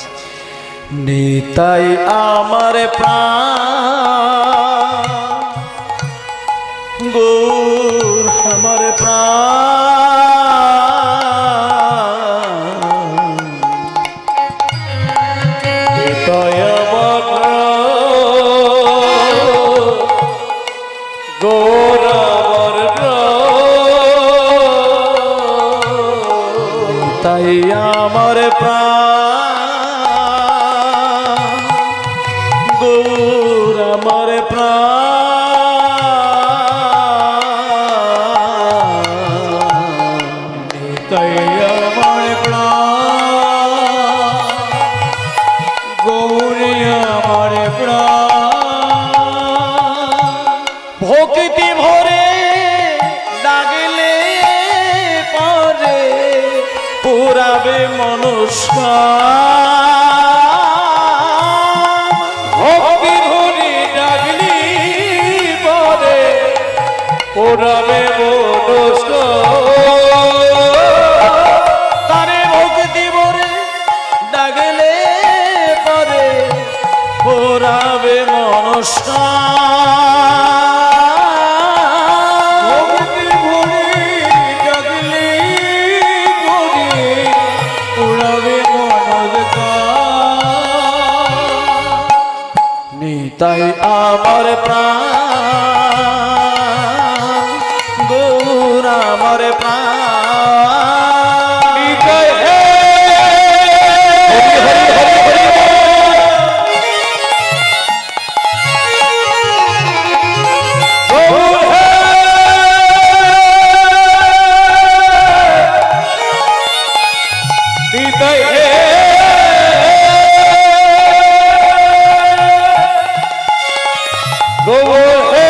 নিতাই আমার প্রাণ, গৌর আমার প্রাণ, নিতাই আমার গৌর আমার প্রাণ, নিতাই আমার প্রাণ, নিতাই আমার প্রাণ, গৌরী আমার প্রাণ। ভক্তি ভরে ডাকলে পরে পুরাবে মনস্কাম। ভক্তি ভরে ডাকলি পরে পুরাবে মনস্কাম। তারে ভক্তি ভরে ডাকলে পরে পুরাবে মনস্কাম। ভক্তি ভরে ডাকলি পরে পুরাবে মনস্কাম। নিতাই আমার প্রাণ, গৌর আমার প্রাণ। নিতাই হে গৌর হে, নিতাই হে গৌর হে,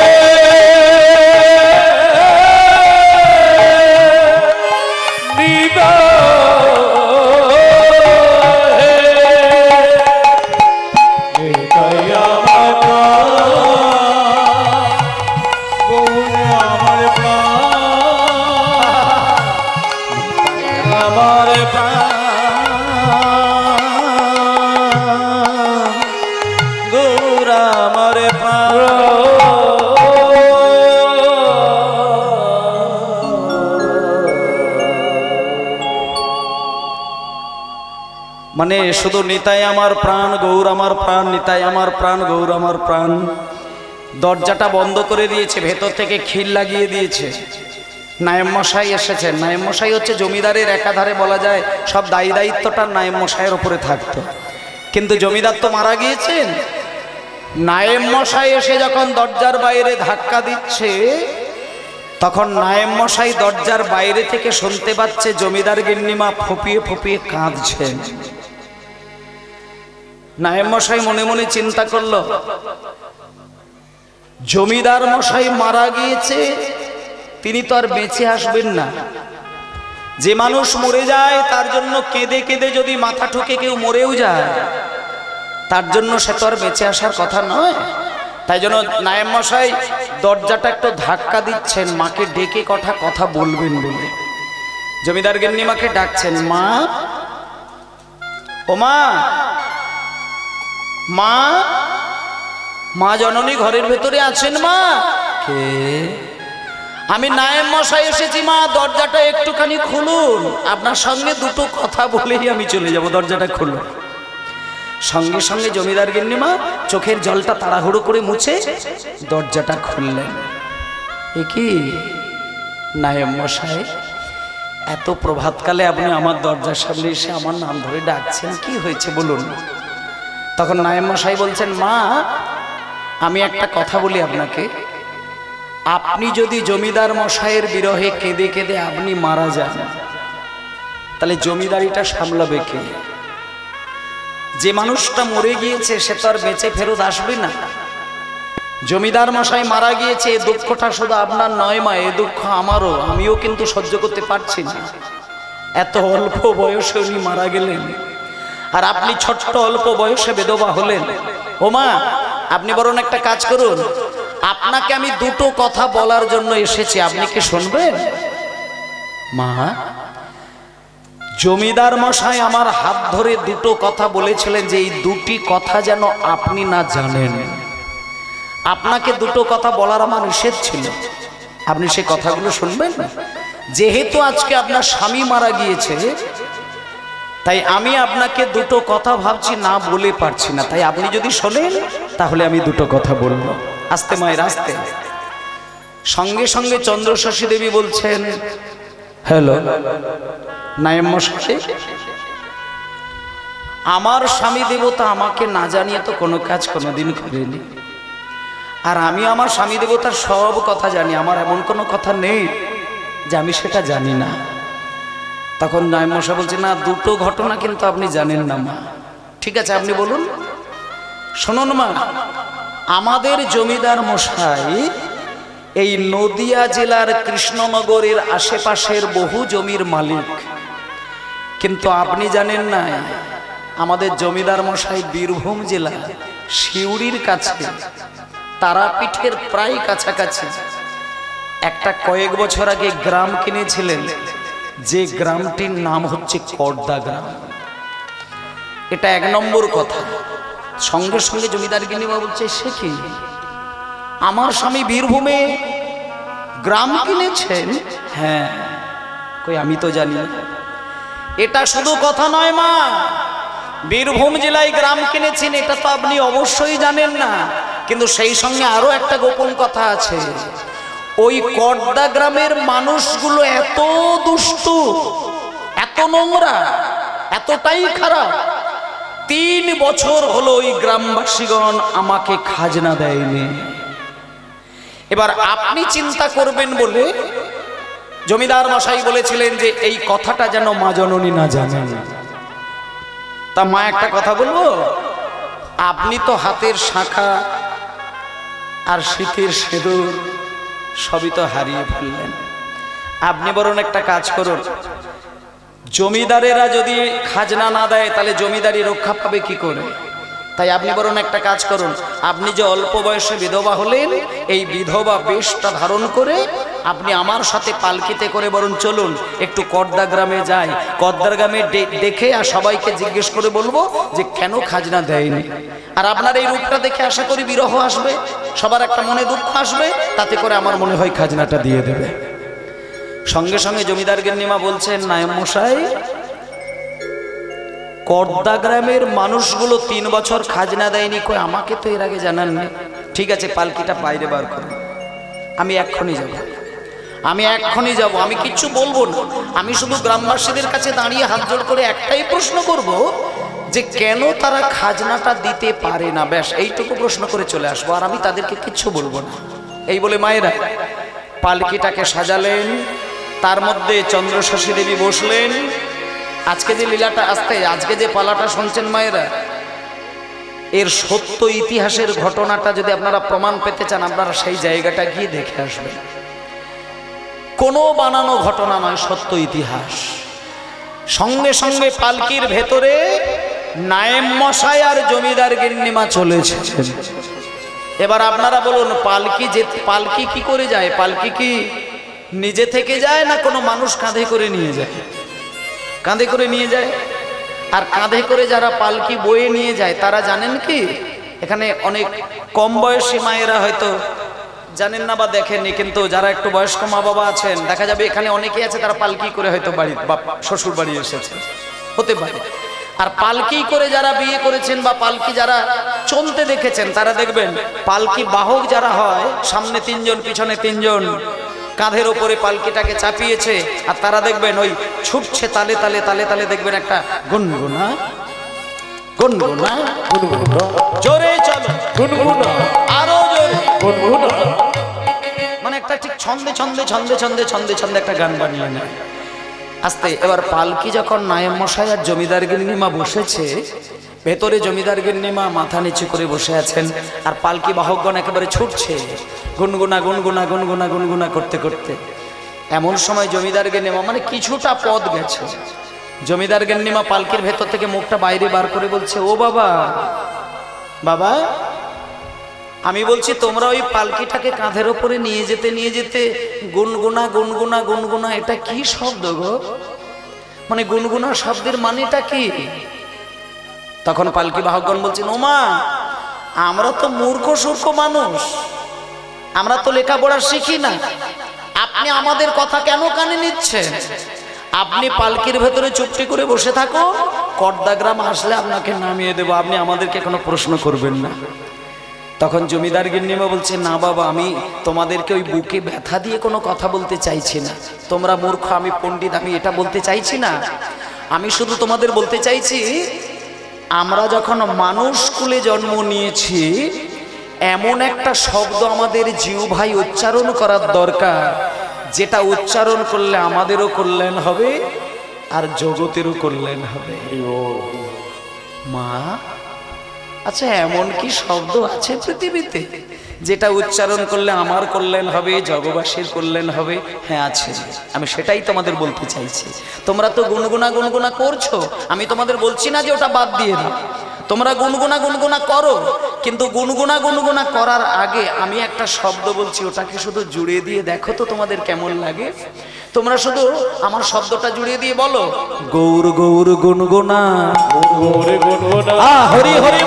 নিতাই আমার প্রাণ, গৌর আমার প্রাণ, আমার প্রাণ গৌর আমার প্রাণ। মানে শুধু নিতাই আমার প্রাণ গৌর আমার প্রাণ, নিতাই আমার প্রাণ গৌর আমার প্রাণ। দরজাটা বন্ধ করে দিয়েছে, ভেতর থেকে খিল লাগিয়ে দিয়েছে। নায়েব মশাই এসেছেন। নায়েব মশাই হচ্ছে জমিদারের একাধারে বলা যায় সব দায়ী দায়িত্বটা নায়েব মশাইয়ের ওপরে থাকতো, কিন্তু জমিদার তো মারা গিয়েছেন। নায়েব মশাই এসে যখন দরজার বাইরে ধাক্কা দিচ্ছে, তখন নায়েব মশাই দরজার বাইরে থেকে শুনতে পাচ্ছে জমিদার গিন্নিমা ফুপিয়ে ফুপিয়ে কাঁদছেন। নায়েব মশাই মনে মনে চিন্তা করলো, জমিদার মশাই মারা গিয়েছে, তিনি তো আর বেঁচে আসবেন না। যে মানুষ মরে যায় তার জন্য কেঁদে কেঁদে যদি মাথা ঠুকে কেউ মরেও যায়, তার জন্য সে তো আর বেঁচে আসার কথা নয়। তাই জন্য নায়েব মশাই দরজাটা একটু ধাক্কা দিচ্ছেন, মাকে ডেকে কথা বলবেন বলে। জমিদার গিন্নিমাকে ডাকছেন, মা, ও মা, মা, মা জননী ঘরের ভেতরে আছেন? মা, কে? আমি নায়েব মশাই এসেছি মা, দরজাটা একটুখানি খুলুন, আপনার সঙ্গে দুটো কথা বলেই আমি চলে যাব, দরজাটা খুলুন। সঙ্গে সঙ্গে জমিদার গিন্নিমা চোখের জলটা তাড়াহুড়ো করে মুছে দরজাটা খুললেন। এ কি নায়েব মশাই, এত প্রভাতকালে আপনি আমার দরজার সামনে এসে আমার নাম ধরে ডাকছেন, কি হয়েছে বলুন? তখন নায়েব মশাই বলছেন, মা, আমি একটা কথা বলি আপনাকে, আপনি যদি জমিদার মশাইয়ের বিরহে কেঁদে কেঁদে আপনি মারা যান, তাহলে জমিদারিটা সামলাবে কে? যে মানুষটা মরে গিয়েছে সে তো আর বেঁচে ফেরত আসবে না। জমিদার মশাই মারা গিয়েছে, এ দুঃখটা শুধু আপনার নয় মা, এ দুঃখ আমারও। আমিও কিন্তু সহ্য করতে পারছি না। এত অল্প বয়সে উনি মারা গেলেন, আর আপনি ছোট্ট অল্প বয়সে বিধবা হলেন। ও মা, আপনি বরং একটা কাজ করুন, আপনাকে আমি দুটো কথা বলার জন্য এসেছি, আপনি কি শুনবেন? মা, জমিদার মশাই আমার হাত ধরে দুটো কথা বলেছিলেন যে এই দুটি কথা যেন আপনি না জানেন। আপনাকে দুটো কথা বলার আমার নিষেধ ছিল, আপনি সেই কথাগুলো শুনবেন? যেহেতু আজকে আপনার স্বামী মারা গিয়েছে, তাই আমি আপনাকে দুটো কথা ভাবছি না বলে পারছি না, তাই আপনি যদি শোনেন তাহলে আমি দুটো কথা বলবো। আস্তে মায়ের আস্তে। সঙ্গে সঙ্গে চন্দ্রশশী দেবী বলছেন, হ্যালো নায়েব মশাই, আমার স্বামী দেবতা আমাকে না জানিয়ে তো কোনো কাজ কোনোদিন করেনি, আর আমি আমার স্বামী দেবতার সব কথা জানি। আমার এমন কোনো কথা নেই যে আমি সেটা জানি না। তখন নায়েব মশাই বলছে, না দুটো ঘটনা কিন্তু আপনি জানেন না মা। ঠিক আছে আপনি বলুন। শুনুন মা, আমাদের জমিদার মশাই এই নদিয়া জেলার কৃষ্ণনগরের আশেপাশের বহু জমির মালিক, কিন্তু আপনি জানেন না আমাদের জমিদার মশাই বীরভূম জেলা সিউড়ির কাছে তারাপীঠের প্রায় কাছাকাছি একটা কয়েক বছর আগে গ্রাম কিনেছিলেন, যে গ্রামটির নাম হচ্ছে কর্দা গ্রাম। এটা এক নম্বর কথা। সঙ্গে সঙ্গে জমিদার গিন্নিমা বলছে, সে কি, আমার স্বামী বীরভূমে গ্রাম কিনেছেন? হ্যাঁ। কই আমি তো জানি না। এটা শুধু কথা নয় মা, বীরভূম জেলায় গ্রাম কিনেছেন এটা তো আপনি অবশ্যই জানেন না, কিন্তু সেই সঙ্গে আরো একটা গোপন কথা আছে। ওই কর্দা গ্রামের মানুষগুলো এত দুষ্টু, এত নোংরা, এতটাই খারাপ, 3 বছর হলো ওই গ্রামবাসীগণ আমাকে খাজনা দেয়নি। এবার আপনি চিন্তা করবেন বলে জমিদার মশাই বলেছিলেন যে এই কথাটা যেন মা জননী না জানেন। তা মা একটা কথা বলবো, আপনি তো হাতের শাঁখা আর শীতের সিঁদুর সবই তো হারিয়ে ফেললেন। আপনি বরং একটা কাজ করুন, জমিদারেরা যদি খাজনা না দেয় তাহলে জমিদারি রক্ষা পাবে কি করে? তাই আপনি বরং একটা কাজ করুন, আপনি যে অল্প বয়সে বিধবা হলেন, এই বিধবা বেশটা ধারণ করে আপনি আমার সাথে পালকিতে করে বরং চলুন, একটু কর্দা গ্রামে যাই। কর্দা গ্রামে দেখে আর সবাইকে জিজ্ঞেস করে বলবো যে কেন খাজনা দেয়নি। আর আপনার এই রূপটা দেখে আশা করি বিরহ আসবে, সবার একটা মনে দুঃখ আসবে, তাতে করে আমার মনে হয় খাজনাটা দিয়ে দেবে। সঙ্গে সঙ্গে জমিদার গিন্নিমা বলছেন, নায়েব মশাই, কর্দা গ্রামের মানুষগুলো 3 বছর খাজনা দেয়নি। কই আমাকে তো এর আগে জানাননি। ঠিক আছে পালকিটা বাইরে বার করুন, আমি এক্ষুনি যাব, আমি এক্ষুনি যাব, আমি কিচ্ছু বলবো না। আমি শুধু গ্রামবাসীদের কাছে দাঁড়িয়ে হাত জোড় করে একটাই প্রশ্ন করব যে কেন তারা খাজনাটা দিতে পারে না, ব্যাস এইটুকু প্রশ্ন করে চলে আসবো, আর আমি তাদেরকে কিচ্ছু বলবো না। এই বলে মায়েরা পালকিটাকে সাজালেন, তার মধ্যে চন্দ্রশশী দেবী বসলেন। আজকে যে লীলাটা আসতে, আজকে যে পালাটা শুনছেন মায়েরা, এর সত্য ইতিহাসের ঘটনাটা যদি আপনারা প্রমাণ পেতে চান, আপনারা সেই জায়গাটা গিয়ে দেখে আসবেন। কোনো বানানো ঘটনা নয়, সত্য ইতিহাস। সঙ্গে সঙ্গে পালকির ভেতরে নায়েব মশাই আর জমিদার গিন্নিমা চলেছে। এবার আপনারা বলুন, পালকি কি করে যায়? পালকি কি নিজে থেকে যায় না কোনো মানুষ কাঁধে করে নিয়ে যায়? কাঁধে করে নিয়ে যায়। আর কাঁধে করে যারা পালকি বয়ে নিয়ে যায় তারা জানেন কি, এখানে অনেক কম বয়সী মায়েরা হয়তো জানেন না বা দেখেননি, কিন্তু যারা একটু বয়স্ক মা বাবা আছেন দেখা যাবে এখানে অনেকেই আছে তারা পালকি করে হয়তো বাড়ি বা শ্বশুর বাড়ি এসেছে, হতে পারে। আর পালকি করে যারা বিয়ে করেছেন বা পালকি যারা চলতে দেখেছেন তারা দেখবেন পালকি বাহক যারা হয়, সামনে 3 জন পিছনে 3 জন, কাঁধের ওপরে পালকিটাকে চাপিয়েছে, আর তারা দেখবেন ওই ছুটছে তালে তালে তালে তালে, দেখবেন একটা গুনগুনা গুনগুনা গুনগুনা, জোরে চলো গুনগুনা, আরো জোরে গুনগুনা, মানে একটা ঠিক ছন্দে ছন্দে ছন্দে ছন্দে ছন্দে ছন্দে একটা গান বানিয়ে নেয় আস্তে। এবার পালকি যখন নায়েব মশাই আর জমিদার গিন্নিমা বসেছে, ভেতরে জমিদার গিন্নিমা মাথা নিচু করে বসে আছেন, আর পালকি বাহকগণ একেবারে ছুটছে গুনগুনা গুনগুনা গুনগুনা গুনগুনা করতে করতে। এমন সময় জমিদার গিন্নিমা, মানে কিছুটা পথ গেছে, জমিদার গিন্নিমা পালকির ভেতর থেকে মুখটা বাইরে বার করে বলছে, ও বাবা, বাবা, আমি বলছি তোমরা ওই পালকিটাকে কাঁধের ওপরে নিয়ে যেতে গুনগুনা গুনগুনা গুনগুনা, এটা কি শব্দ গো? মানে গুনগুনা শব্দের মানেটা কি? তখন পালকি বাহকগণ বলছেন, ওমা, আমরা তো মূর্খ সূর্খ মানুষ, আমরা তো লেখাপড়া শিখি না, আপনি আমাদের কথা কেন কানে নিচ্ছেন? আপনি পালকির ভেতরে চুপটি করে বসে থাকো, কর্দা গ্রাম আসলে আপনাকে নামিয়ে দেবো, আপনি আমাদেরকে কোনো প্রশ্ন করবেন না। তখন জমিদার গিন্নিমা বলছে, না বাবা, আমি তোমাদেরকে ওই বুকে ব্যথা দিয়ে কোনো কথা বলতে চাইছি না, তোমরা মূর্খ, আমি পণ্ডিত, আমি এটা বলতে চাইছি না। আমি শুধু তোমাদের বলতে চাইছি, আমরা যখন মানুষ কুলে জন্ম নিয়েছি, এমন একটা শব্দ আমাদের জিহ্বাই উচ্চারণ করার দরকার, যেটা উচ্চারণ করলে আমাদেরও কল্যাণ হবে আর জগতেরও কল্যাণ হবে। মা, আচ্ছা এমন কি শব্দ আছে পৃথিবীতে যেটা উচ্চারণ করলে আমার কল্যাণ হবে, জগবাসীর কল্যাণ হবে? হ্যাঁ আছে, আমি সেটাই তোমাদের বলতে চাইছি। তোমরা তো গুনগুনা করছো, আমি তোমাদের বলছি না যে ওটা বাদ দিয়ে দাও, তোমরা গুনগুনা করো, কিন্তু গুনগুনা করার আগে আমি একটা শব্দ বলছি, ওটাকে শুধু জুড়ে দিয়ে দেখো তো তোমাদের কেমন লাগে। তোমরা শুধু আমার শব্দটা জুড়ে দিয়ে বলো, গৌর গৌর গুনগুনা, গৌর গুনগুনা, হরি হরি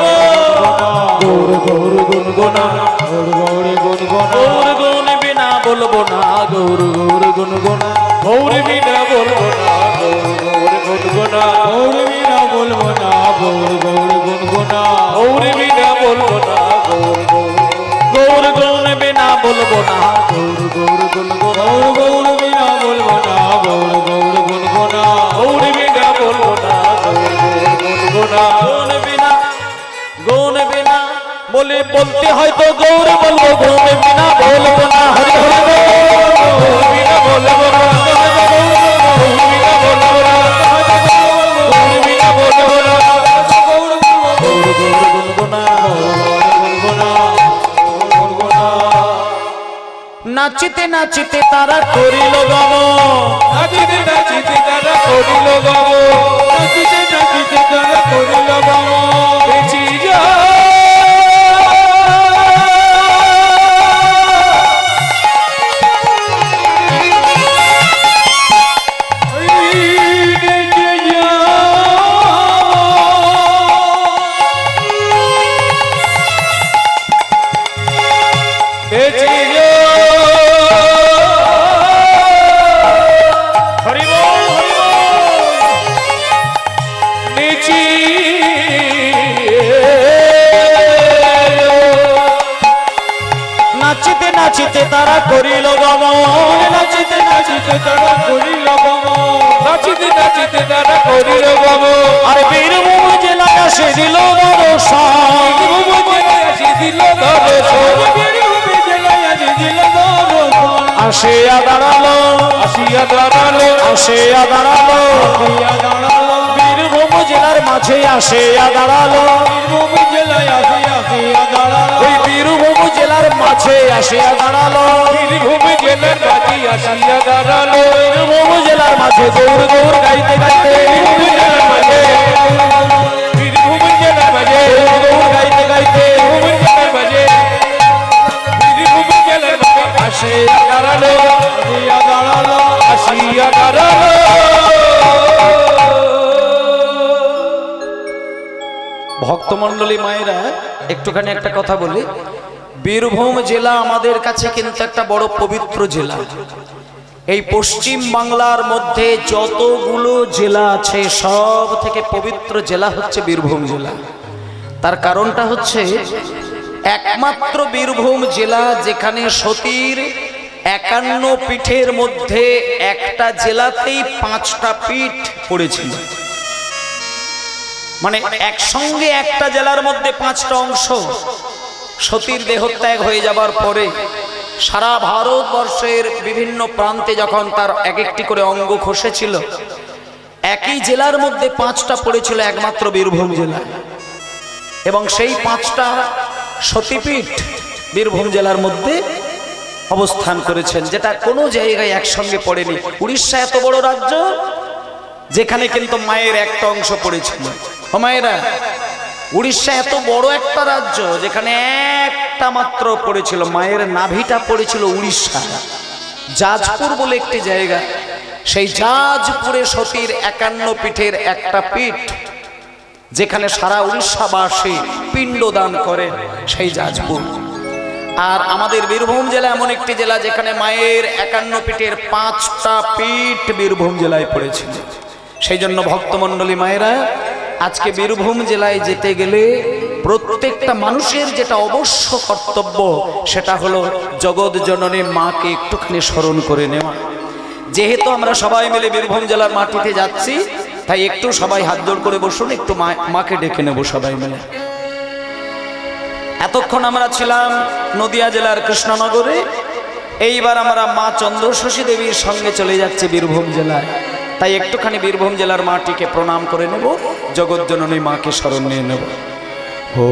গৌর গৌর গুনগুনা, গৌর গৌর গুনগুনা, গৌর গুণ বিনা বলবো না, গৌর গৌর গুনগুনা, গৌর বিনা বলবো না, গৌর গৌর গুনগুনা, গৌর বিনা বলবো না, গৌর গৌর গুনগুনা, গৌর বিনা বলবো না, গৌর গৌর গুণ বিনা বলবো না, গৌর গৌর গুনগুনা, গৌর গৌর বিনা বলবো না, গৌর গৌর গুনগুনা, গৌর বিনা বলবো না, গৌর গৌর গুনগুনা, গুণ বিনা বলে বলতে হয়তো গৌর বলবো, গুণ বিনা বলবো না, হরি হরি গৌর বিনা বলবো না, গৌর বিনা বলবো না, গৌর বিনা বলবো না, গৌর গৌর গুনগুনা, গুনগুনা, গুনগুনা। নাচিতে নাচিতে তারা করিল গম, নাচিতে নাচিতে তারা করিল গম, নাচিতে নাচিতে তারা করিল গম, বেঁচি যা নাচিতে নাচিতে তারা করিল গমন, নাচিতে নাচিতে তারা করিল গমন, নাচিতে নাচিতে তারা করিল গমন, আর বীরভূম জেলায় আসে দিল দর্শন, বীরভূম জেলায় আসে দিল দর্শন, বীরভূম জেলায় আসে দিল দর্শন, আসিয়া দাঁড়ালো, আসিয়া দাঁড়ালো, আসিয়া দাঁড়ালো, আসিয়া দাঁড়ালো, বীরভূম জেলার মাঝে আসিয়া দাঁড়ালো, বীরভূম জেলায় আসিয়া দাঁড়ালো, ওই বীরভূম জেলার মাঝে আসিয়া দাঁড়ালো, বীরভূম জেলার মাঝে আসিয়া দাঁড়ালো, বীরভূম জেলার মাঝে গৌর গৌর গাইতে গাইতে, বীরভূম জেলার মাঝে, বীরভূম জেলার মাঝে, গৌর গাইতে গাইতে, বীরভূম জেলার মাঝে, বীরভূম জেলার মাঝে আসিয়া দাঁড়ালো, আসিয়া দাঁড়ালো, আসিয়া দাঁড়ালো। ভক্তমণ্ডলী মায়েরা, একটুখানি একটা কথা বলি, বীরভূম জেলা আমাদের কাছে কিন্তু একটা বড় পবিত্র জেলা। এই পশ্চিম বাংলার মধ্যে যতগুলো জেলা আছে সব থেকে পবিত্র জেলা হচ্ছে বীরভূম জেলা। তার কারণটা হচ্ছে একমাত্র বীরভূম জেলা যেখানে সতীর 51 পীঠের মধ্যে একটা জেলাতেই 5টা পীঠ পড়েছিল। মানে একসঙ্গে একটা জেলার মধ্যে 5টা অংশ। সতীর দেহত্যাগ হয়ে যাবার পরে সারা ভারতবর্ষের বিভিন্ন প্রান্তে যখন তার এক একটি করে অঙ্গ খসেছিল, একই জেলার মধ্যে 5টা পড়েছিল একমাত্র বীরভূম জেলা। এবং সেই 5টা সতীপীঠ বীরভূম জেলার মধ্যে অবস্থান করেছেন, যেটা কোনো জায়গায় একসঙ্গে পড়েনি। উড়িষ্যা এত বড় রাজ্য যেখানে কিন্তু মায়ের একটা অংশ পড়েছিল। মায়েরা, উড়িষ্যা এত বড় একটা রাজ্য যেখানে একটা মাত্র পড়েছিল, মায়ের নাভিটা পড়েছিল উড়িষ্যা। জাজপুর বলে একটি জায়গা, সেই জাজপুরে সতীর 51 পীঠের একটা পীঠ, যেখানে সারা উড়িষ্যাবাসী পিণ্ডদান করেন, সেই জাজপুর। আর আমাদের বীরভূম জেলা এমন একটি জেলা যেখানে মায়ের 51 পীঠের 5টা পীঠ বীরভূম জেলায় পড়েছিল। সেই জন্য ভক্তমণ্ডলী মায়েরা, আজকে বীরভূম জেলায় যেতে গেলে প্রত্যেকটা মানুষের যেটা অবশ্য কর্তব্য, সেটা হলো জগৎ জননী মাকে একটুখানি স্মরণ করে নেওয়া। যেহেতু আমরা সবাই মিলে বীরভূম জেলার মাটিতে যাচ্ছি, তাই একটু সবাই হাত জোড় করে বসুন, একটু মাকে ডেকে নেব সবাই মিলে। এতক্ষণ আমরা ছিলাম নদিয়া জেলার কৃষ্ণনগরে, এইবার আমরা মা চন্দ্রশশী দেবীর সঙ্গে চলে যাচ্ছি বীরভূম জেলায়। তাই একটুখানি বীরভূম জেলার মাটিকে প্রণাম করে নেব, জগৎজননী মাকে স্মরণ নিয়ে নেব। ও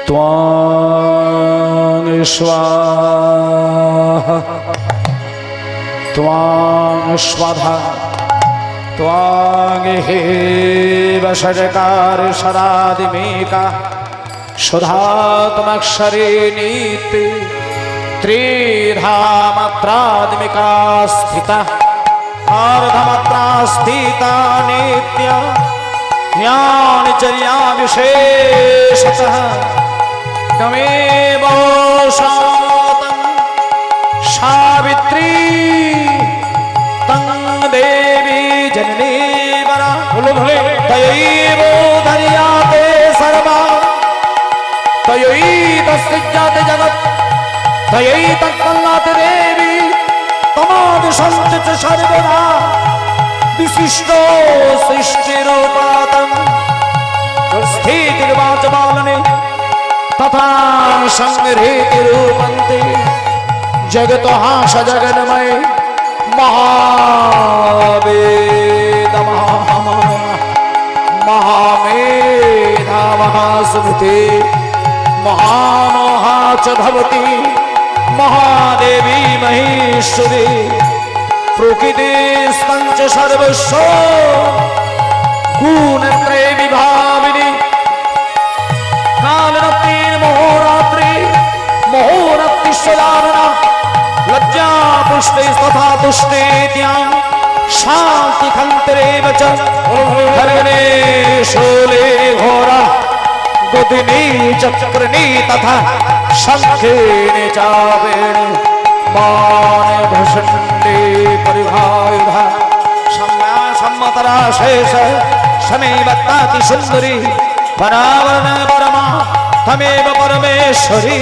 ত্বং স্বাহা ত্বং স্বাধা ত্বং হে বশরকার সরাদিমেকা সুধাতমক্ষরে নীতি त्रिधा मात्रात्मिका स्थिता अर्धमात्रा स्थिता नित्य ज्ञानचर्या विशेषतः तमेव शातं सावित्री तं देवी जननी वरा तयैव धर्याते सर्वा तयैतस्याते जगत् तयै तत्कल्लाते देवी तमादिशन्ति सर्वदा विशिष्टो सृष्टिरूपातं स्थितिर्वाचमालने तथा संहृतिरूपन्ते जगतो हास जगन्मय महावेद महामेधा महासुमते महामोहा च भवति महादेवी महेश्वरी प्रकृतिस्तंच सर्वस्व गुणत्रय विभाविनी कालरात्रि महोरात्रि महोरात्रिश्वरावणा लज्जा पुष्टे तथा तुष्टे त्यां शांति खंतरेव च हरणे शूले घोरा गोदिनी चक्रनी तथा शंखेने चावेण मान भषण्डे परिभायुधा सम्या सम्मतरा शेष समेवत्ताति सुंदरी परावरण परमा तमेव परमेश्वरी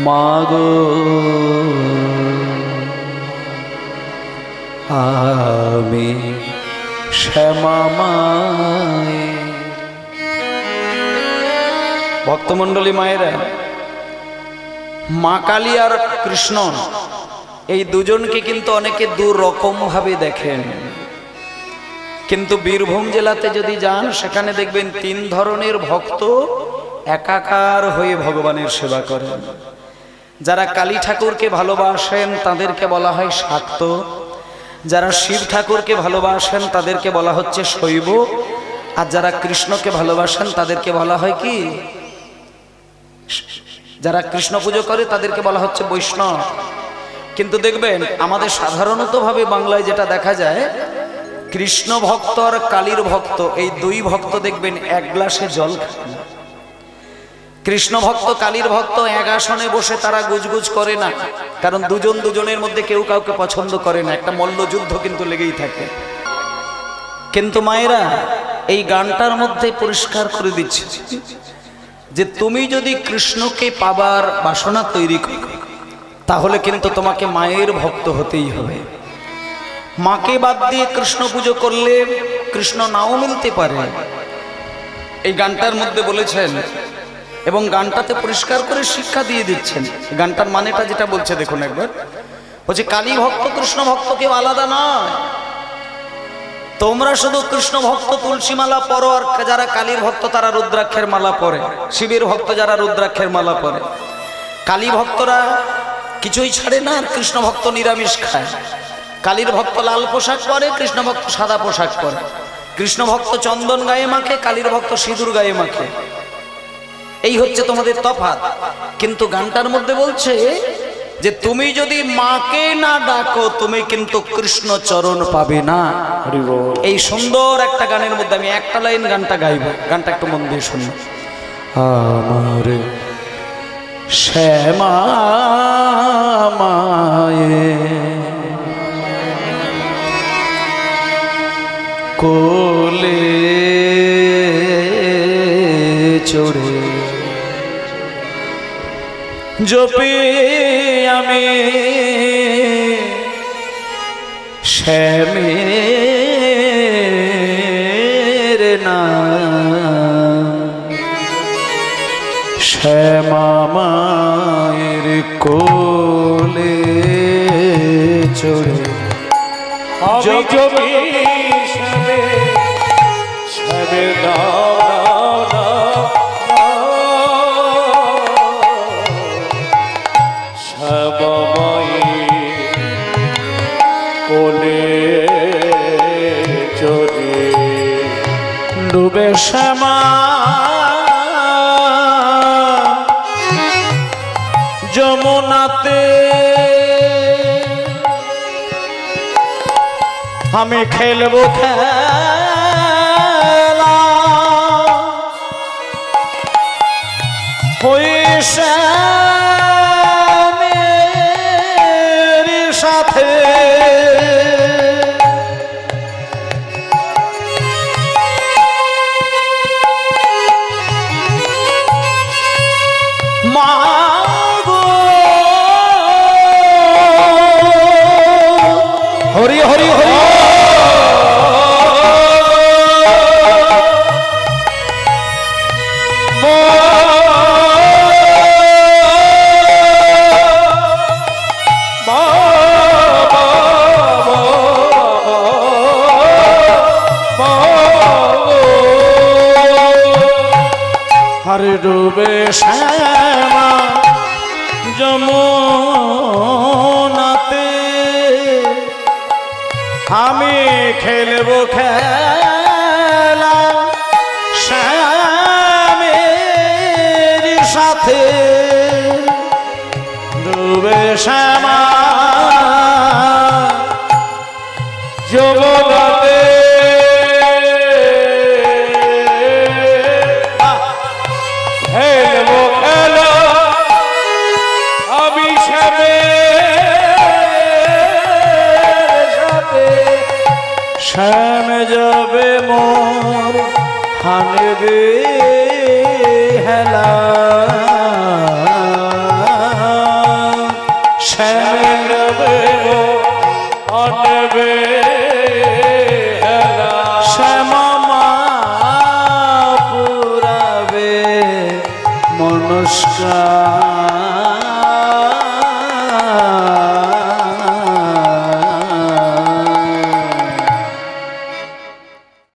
मागो आमी क्षमा माए भक्तमंडली मायेरा মা কালী আর কৃষ্ণ এই দুজনকে কিন্তু অনেকে দু রকম ভাবে দেখেন, কিন্তু বীরভূম জেলাতে যদি যান সেখানে দেখবেন তিন ধরনের ভক্ত একাকার হয়ে ভগবানের সেবা করেন। যারা কালী ঠাকুরকে ভালোবাসেন তাদেরকে বলা হয় শাক্ত, যারা শিব ঠাকুরকে ভালোবাসেন তাদেরকে বলা হচ্ছে শৈব, আর যারা কৃষ্ণকে ভালোবাসেন তাদেরকে বলা হয় কি, যারা কৃষ্ণ পুজো করে তাদেরকে বলা হচ্ছে বৈষ্ণব। কিন্তু দেখবেন আমাদের সাধারণত ভাবে বাংলায় যেটা দেখা যায়, কৃষ্ণ ভক্ত আর কালীর ভক্ত এই দুই ভক্ত দেখবেন এক গ্লাসে জল খায় না। কৃষ্ণ ভক্ত কালীর ভক্ত এক আসনে বসে তারা গুজগুজ করে না, কারণ দুজন দুজনের মধ্যে কেউ কাউকে পছন্দ করে না, একটা মল্লযুদ্ধ কিন্তু লেগেই থাকে। কিন্তু মায়েরা এই গানটার মধ্যে পরিষ্কার করে দিচ্ছে যে তুমি যদি কৃষ্ণকে পাবার বাসনা তৈরি করো তাহলে কিন্তু তোমাকে মায়ের ভক্ত হতেই হবে। মাকে বাদ দিয়ে কৃষ্ণ পুজো করলে কৃষ্ণ নাও মিলতে পারে, এই গানটার মধ্যে বলেছেন এবং গানটাতে পরিষ্কার করে শিক্ষা দিয়ে দিচ্ছেন। গানটার মানেটা যেটা বলছে দেখুন একবার, বলছে কালী ভক্ত কৃষ্ণ ভক্ত কেউ আলাদা নয়, তোমরা শুধু কৃষ্ণ ভক্ত তুলসী মালা পরো, আর যারা কালীর ভক্ত তারা রুদ্রাক্ষের মালা পরে, শিবের ভক্ত যারা রুদ্রাক্ষের মালা পরে। কালী ভক্তরা কিছুই ছাড়ে না, আর কৃষ্ণ ভক্ত নিরামিষ খায়। কালীর ভক্ত লাল পোশাক পরে, কৃষ্ণ ভক্ত সাদা পোশাক পরে। কৃষ্ণ ভক্ত চন্দন গায়ে মাখে, কালীর ভক্ত সিঁদুর গায়ে মাখে। এই হচ্ছে তোমাদের তফাৎ। কিন্তু গানটার মধ্যে বলছে যে তুমি যদি মাকে না ডাকো তুমি কিন্তু কৃষ্ণ চরণ পাবে না। এই সুন্দর একটা গানের মধ্যে আমি একটা লাইন গানটা গাইব, গানটা একটু মন দিয়ে শুনি। আমার শ্যামা মায়ে কোলে চড়ে জপি আমি শ্যামের নাম, শ্যামা মায়ের কোলে চড়ে জপি শ্যামের নাম, ডুবে শ্যামা যমুনাতে আমি খেলবো খেলা, ওই শ্যামের সাথে হরি হরি হরি হরে ডুবে শ্যামা যমুনাতে আমি খেলবো খেলা শ্যামের সাথে, ডুবে শ্যামা যমুনাতে খেলবো খেলা আমি শ্যাম যাবে মোর হানবে হেলা, শ্যাম যাবে হানবে হেলা, শ্যামা মা পুরাবে মনস্কার।